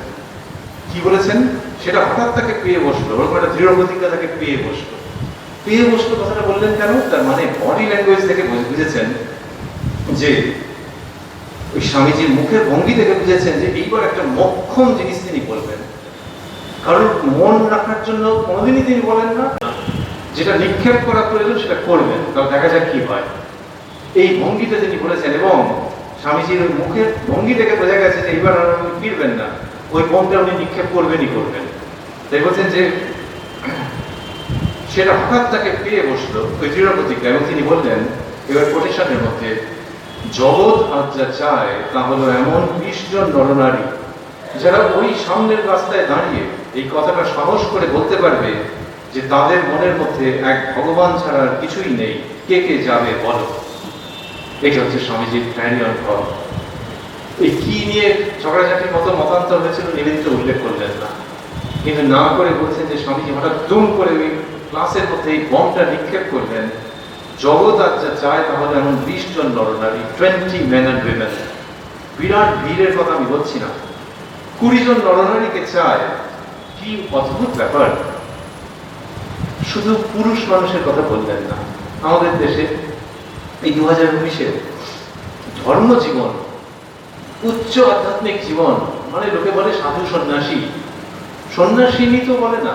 কি বলেছেন সেটা হঠাৎ তাকে পেয়ে বসলো, ওরকম একটা দৃঢ় প্রতিজ্ঞা তাকে পেয়ে বসলো। পেয়ে বসলো কথাটা বললেন কেন? তার মানে বডি ল্যাঙ্গুয়েজ থেকে বুঝেছেন যে ওই স্বামীজির মুখের ভঙ্গি থেকে বুঝেছেন যে এইবার একটা মক্ষম জিনিস তিনি বলবেন। কারণ মন রাখার জন্য কোনোদিনই তিনি বলেন না, যেটা নিক্ষেপ করা প্রয়োজন সেটা করবেন, তাও দেখা যাক কি হয়, এই ভঙ্গিটা তিনি বলেছেন। এবং স্বামীজির ওই মুখের ভঙ্গি থেকে বোঝা গেছে যে এইবার আর উনি ফিরবেন না, ওই বোমটা উনি নিক্ষেপ করবেনই করবেন। তাই বলছেন যে সেটা হঠাৎ তাকে পেয়ে বসলো ওই দৃঢ় প্রতিজ্ঞা। এবং তিনি বললেন এবার কোটেশনের মধ্যে, জগৎ আজ যা চায় তা হলো এমন 20 জন নরনারী যারা ওই সামনের রাস্তায় দাঁড়িয়ে এই কথাটা সাহস করে বলতে পারবে যে তাদের মনের মধ্যে এক ভগবান ছাড়া আর কিছুই নেই, কে কে যাবে বলো। এটা হচ্ছে স্বামীজির ক্যারিয়ন ফল। এই কি নিয়ে ঝগড়াঝাটির মতো মতান্তর হয়েছিল নিবেদিত উল্লেখ করলেন না, কিন্তু না করে বলছেন যে স্বামীজি হঠাৎ দুম করে ওই ক্লাসের মধ্যে এই বমটা নিক্ষেপ করলেন, জগৎ আজ যা চায় তাহলে এমন 20 জন নরনারী, 20 men and women, বিরাট ভিড়ের কথা আমি বলছি না, 20 জন নরনারীকে চায়। কি অদ্ভুত ব্যাপার! শুধু পুরুষ মানুষের কথা বললেন না। আমাদের দেশে এই 2019-এ ধর্ম জীবন, উচ্চ আধ্যাত্মিক জীবন মানে লোকে বলে সাধু সন্ন্যাসী, সন্ন্যাসিনী তো বলে না।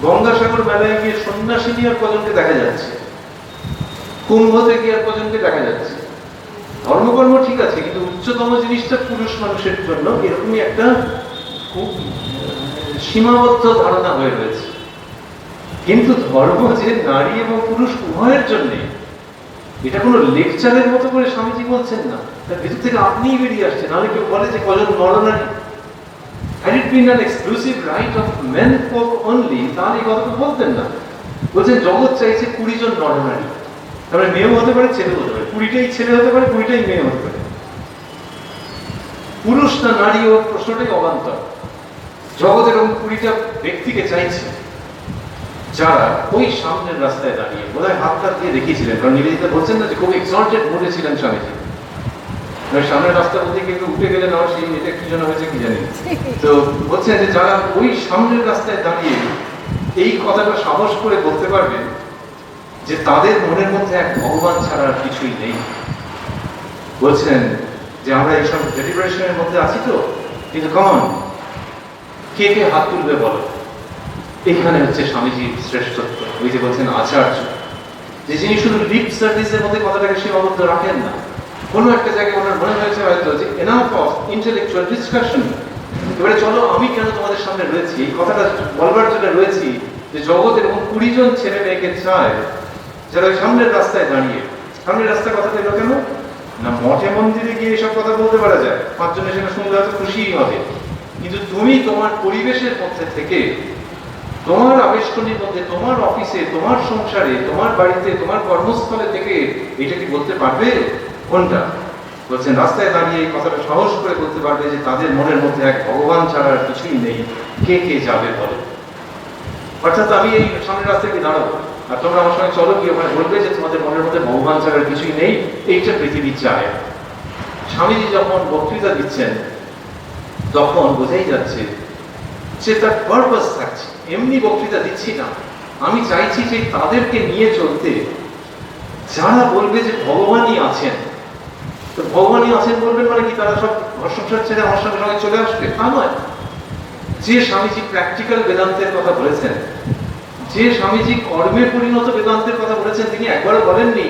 গঙ্গাসাগর মেলায় গিয়ে সন্ন্যাসিনী আর কজনকে দেখা যাচ্ছে, কুম্ভতে গিয়ে আর কজনকে দেখা যাচ্ছে। ধর্মকর্ম ঠিক আছে, কিন্তু উচ্চতম জিনিসটা পুরুষ মানুষের জন্য এরকমই একটা খুব সীমাবদ্ধ ধারণা হয়ে রয়েছে। কিন্তু ধর্ম যে নারী এবং পুরুষ উভয়ের জন্য, এটা কোনো লেকচারের মতো করে স্বামীজি বলছেন না, তার ভেতর থেকে আপনিই বেরিয়ে আসছেন। নাহলে কেউ বলে যে কজন নরনারী, had it been an exclusive right of men folk only, তাহলে এই কথাটা বলতেন না। বলছেন জগৎ চাইছে 20 জন নরনারী, তারপরে মেয়েও হতে পারে ছেলেও হতে পারে, 20টাই ছেলে হতে পারে, 20টাই মেয়ে হতে পারে। পুরুষ না নারী, ও প্রশ্নটাই অবান্তর। জগৎ এরকম 20টা ব্যক্তিকে চাইছে যারা ওই সামনের রাস্তায় দাঁড়িয়ে বোধহয় হাত দিয়ে দেখিয়েছিলেন, কারণ নিবেদিতা বলছেন না যে খুব এক্সল্টেড মোডে ছিলেন স্বামীজি। সামনের রাস্তা বলতে কেউ উঠে গেলে না, সেই এটা কি জন্য হয়েছে কি জানি। তো বলছেন যে যারা ওই সামনের রাস্তায় দাঁড়িয়ে এই কথাটা সাহস করে বলতে পারবে যে তাদের মনের মধ্যে এক ভগবান ছাড়া আর কিছুই নেই। বলছেন যে আমরা এইসব ডেলিব্রেশনের মধ্যে আছি তো, কিন্তু কমন কে কে হাত তুলবে বলো। এখানে হচ্ছে স্বামীজির শ্রেষ্ঠত্ব। ওই যে বলছেন আচার্য, যে যিনি শুধু লিপ সার্ভিসের মধ্যে কথাটাকে সীমাবদ্ধ রাখেন না, কোনো একটা জায়গায় ওনার মনে হয়েছে হয়তো যে এনাফ অফ ইন্টেলেকচুয়াল ডিসকাশন, এবারে চলো আমি কেন তোমাদের সামনে রয়েছি, এই কথাটা বলবার জন্য রয়েছি যে জগৎ এরকম 20 জন ছেলে মেয়েকে চায় যারা ওই সামনের রাস্তায় দাঁড়িয়ে। সামনের রাস্তার কথাটা এলো কেন না, মঠে মন্দিরে গিয়ে এসব কথা বলতে পারা যায়, 5 জনে সেটা শুনলে হয়তো খুশিই হবে, কিন্তু তুমি তোমার পরিবেশের মধ্যে থেকে, তোমার আবেষ্টনীর মধ্যে, তোমার অফিসে, তোমার সংসারে, তোমার বাড়িতে, তোমার কর্মস্থলে থেকে এটা কি বলতে পারবে? কোনটা? বলছেন রাস্তায় দাঁড়িয়ে এই কথাটা সাহস করে বলতে পারবে যে তাদের মনের মধ্যে এক ভগবান ছাড়া আর কিছুই নেই। কে কে যাবে বলো। অর্থাৎ আমি এই সামনের রাস্তায় গিয়ে দাঁড়াবো আর তোমরা আমার সঙ্গে চলো, কি ওখানে বলবে যে তোমাদের মনের মধ্যে ভগবান ছাড়া আর কিছুই নেই, এইটা পৃথিবী চায়। স্বামীজি যখন বক্তৃতা দিচ্ছেন তখন বোঝাই যাচ্ছে যে তার পারপাস থাকছে। এমনি বক্তৃতা দিচ্ছি না, আমি চাইছি যে তাদেরকে নিয়ে চলতে যারা বলবে যে ভগবানই আছেন। তো ভগবানই আছেন বলবেন মানে কি তারা সব ঘর সংসার ছেড়ে আমার সঙ্গে সঙ্গে চলে আসবে? তা নয়। যে স্বামীজি প্র্যাকটিক্যাল বেদান্তের কথা বলেছেন, যে স্বামীজি কর্মে পরিণত বেদান্তের কথা বলেছেন, তিনি একবারও বলেননি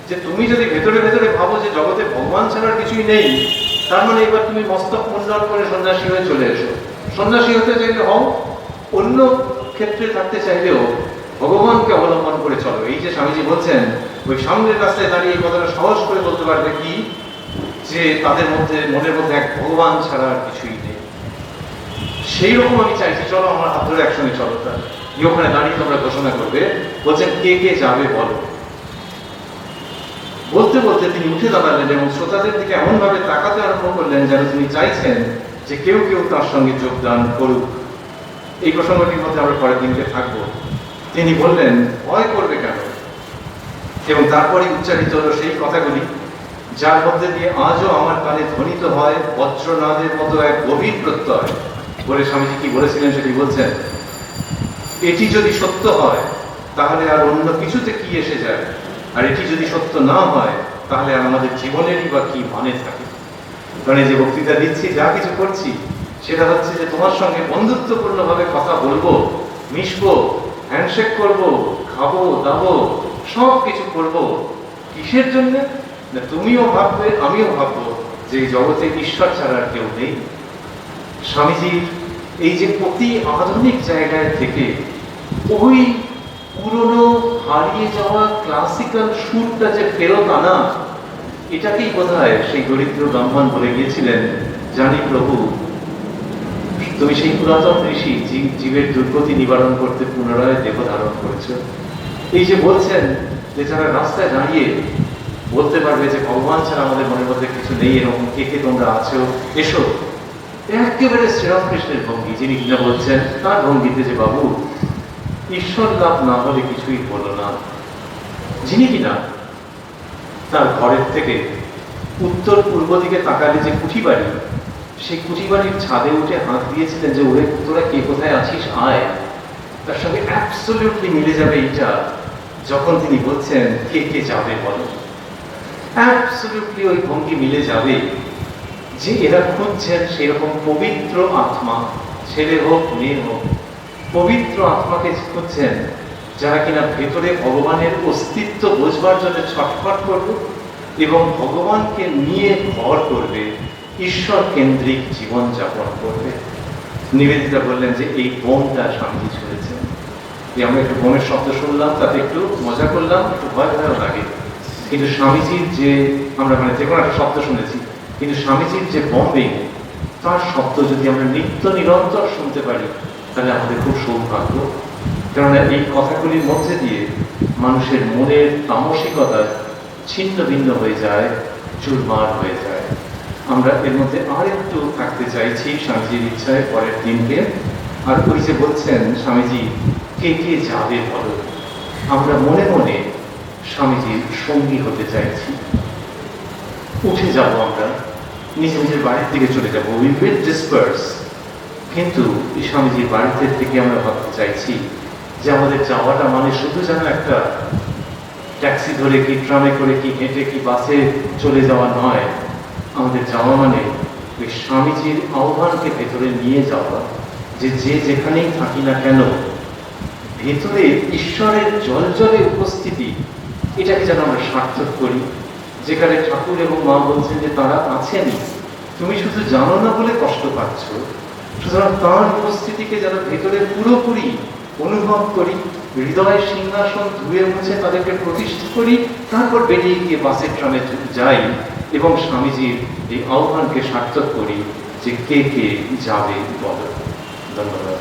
যে তুমি যদি ভেতরে ভেতরে ভাবো যে জগতে ভগবান ছাড়া কিছুই নেই, তার মানে এবার তুমি মস্তক মুন্ডন করে সন্ন্যাসী হয়ে চলে এসো। সন্ন্যাসী হতে চাইলে হও, অন্য ক্ষেত্রে থাকতে চাইলেও ভগবানকে অবলম্বন করে চলো। এই যে স্বামীজি বলছেন ওই সামনের রাস্তায় দাঁড়িয়ে এই কথাটা সাহস করে বলতে পারবে কি যে তাদের মধ্যে মনের মধ্যে এক ভগবান ছাড়া আর কিছুই নেই। সেই রকম আমি চাইছি, চলো আমার হাত ধরে একসঙ্গে চলো। তার ওখানে দাঁড়িয়ে তোমরা ঘোষণা করবে। বলছেন কে কে যাবে বলো। বলতে বলতে তিনি উঠে দাঁড়ালেন এবং শ্রোতাদের দিকে এমন ভাবে তাকাতে আরম্ভ করলেন যেন তিনি চাইছেন যে কেউ কেউ তার সঙ্গে যোগদান করুক। এই প্রসঙ্গটির মধ্যে আমরা পরের দিনকে থাকবো। তিনি বললেন ভয় করবে কেন, এবং তারপরে উচ্চারিত হলো সেই কথাগুলি যার মধ্যে দিয়ে আজও আমার কানে ধ্বনিত হয় বজ্রনাদের মতো এক গভীর প্রত্যয়। বলে স্বামীজি কি বলেছিলেন সেটি বলছেন, এটি যদি সত্য হয় তাহলে আর অন্য কিছুতে কি এসে যায়, আর এটি যদি সত্য না হয় তাহলে আর আমাদের জীবনেরই বা কি মানে থাকে। কারণ এই যে বক্তৃতা দিচ্ছি, যা কিছু করছি, সেটা হচ্ছে যে তোমার সঙ্গে বন্ধুত্বপূর্ণ ভাবে কথা বলবো, মিশবো, হ্যান্ডশেক করবো, খাবো দাবো, সব কিছু করবো। কিসের জন্য? না তুমিও ভাববে আমিও ভাববো যে এই জগতে ঈশ্বর ছাড়া আর কেউ নেই। স্বামীজির এই যে অতি আধুনিক জায়গায় থেকে ওই পুরনো হারিয়ে যাওয়া ক্লাসিক্যাল সুরটা যে ফেরত আনা, এটাকেই বোধহয় সেই দরিদ্র ব্রাহ্মণ বলে গিয়েছিলেন, জানি প্রভু তুমি সেই পুরাতন ঋষি জীবের দুর্গতি নিবারণ করতে পুনরায় দেহ ধারণ করেছ। এই যে বলছেন যে যারা রাস্তায় দাঁড়িয়ে বলতে পারবে যে ভগবান ছাড়া আমাদের মনের মধ্যে কিছু নেই, এরকম কে কে তোমরা আছো, এসো। একেবারে শ্রীরামকৃষ্ণের ভঙ্গি, যিনি কিনা বলছেন তার ভঙ্গিতে যে বাবু ঈশ্বর লাভ না হলে কিছুই হলো না। যিনি কিনা তার ঘরের থেকে উত্তর পূর্ব দিকে তাকালে যে কুঠি বাড়ি, সেই কুঠি বাড়ির ছাদে উঠে হাত দিয়েছিলেন যে ওরে তোরা কে কোথায় আছিস আয়, তার সঙ্গে অ্যাবসলিউটলি মিলে যাবে এইটা যখন তিনি বলছেন কে কে যাবে বলো। অ্যাবসলিউটলি ওই ভঙ্গি মিলে যাবে যে এরা খুঁজছেন সেরকম পবিত্র আত্মা, ছেলে হোক মেয়ে হোক, পবিত্র আত্মাকে খুঁজছেন যারা কিনা ভেতরে ভগবানের অস্তিত্ব বোঝবার জন্য ছটফট করবে এবং ভগবানকে নিয়ে ঘর করবে, ঈশ্বর কেন্দ্রিক জীবন যাপন করবে। নিবেদিতা বললেন যে এই বোমটা স্বামীজি ছুঁড়েছেন। আমরা একটু বোমের শব্দ শুনলাম, তাতে একটু মজা করলাম, একটু ভয় ভয়ও লাগে, কিন্তু স্বামীজির যে আমরা যে কোনো একটা শব্দ শুনেছি, কিন্তু স্বামীজির যে বোম্বিং, তার শব্দ যদি আমরা নিত্য নিরন্তর শুনতে পারি তাহলে আমাদের খুব সৌভাগ্য। কেননা এই কথাগুলির মধ্যে দিয়ে মানুষের মনের তামসিকতা ছিন্ন ভিন্ন হয়ে যায়, চুরমার হয়ে যায়। আমরা এর মধ্যে আর একটু থাকতে চাইছি স্বামীজির ইচ্ছায় পরের দিনকে। আর ওই যে বলছেন স্বামীজি কে কে যাবে বলো, আমরা মনে মনে স্বামীজির সঙ্গী হতে চাইছি। উঠে যাব আমরা, নিজের নিজের বাড়ির দিকে চলে যাব, উই উইল ডিসপার্স। কিন্তু এই স্বামীজির বাড়িতে থেকে আমরা ভাবতে চাইছি যে আমাদের যাওয়াটা মানে শুধু যেন একটা ট্যাক্সি ধরে কি ট্রামে করে কি হেঁটে কি বাসে চলে যাওয়া নয়। আমাদের যাওয়া মানে ওই স্বামীজির আহ্বানকে ভেতরে নিয়ে যাওয়া, যে যে যেখানেই থাকি না কেন ভেতরে ঈশ্বরের জলজলে উপস্থিতি, এটাকে যেন আমরা সার্থক করি। যেখানে ঠাকুর এবং মা বলছেন যে তারা আছেন, তুমি শুধু জানো না বলে কষ্ট পাচ্ছ, সুতরাং তাঁর উপস্থিতিকে যেন ভেতরে পুরোপুরি অনুভব করি, হৃদয়ের সিংহাসন ধুয়ে মুছে তাদেরকে প্রতিষ্ঠা করি, তারপর বেরিয়ে গিয়ে বাসের ট্রামে যাই এবং স্বামীজির এই আহ্বানকে সার্থক করি যে কে কে যাবে বলো। ধন্যবাদ।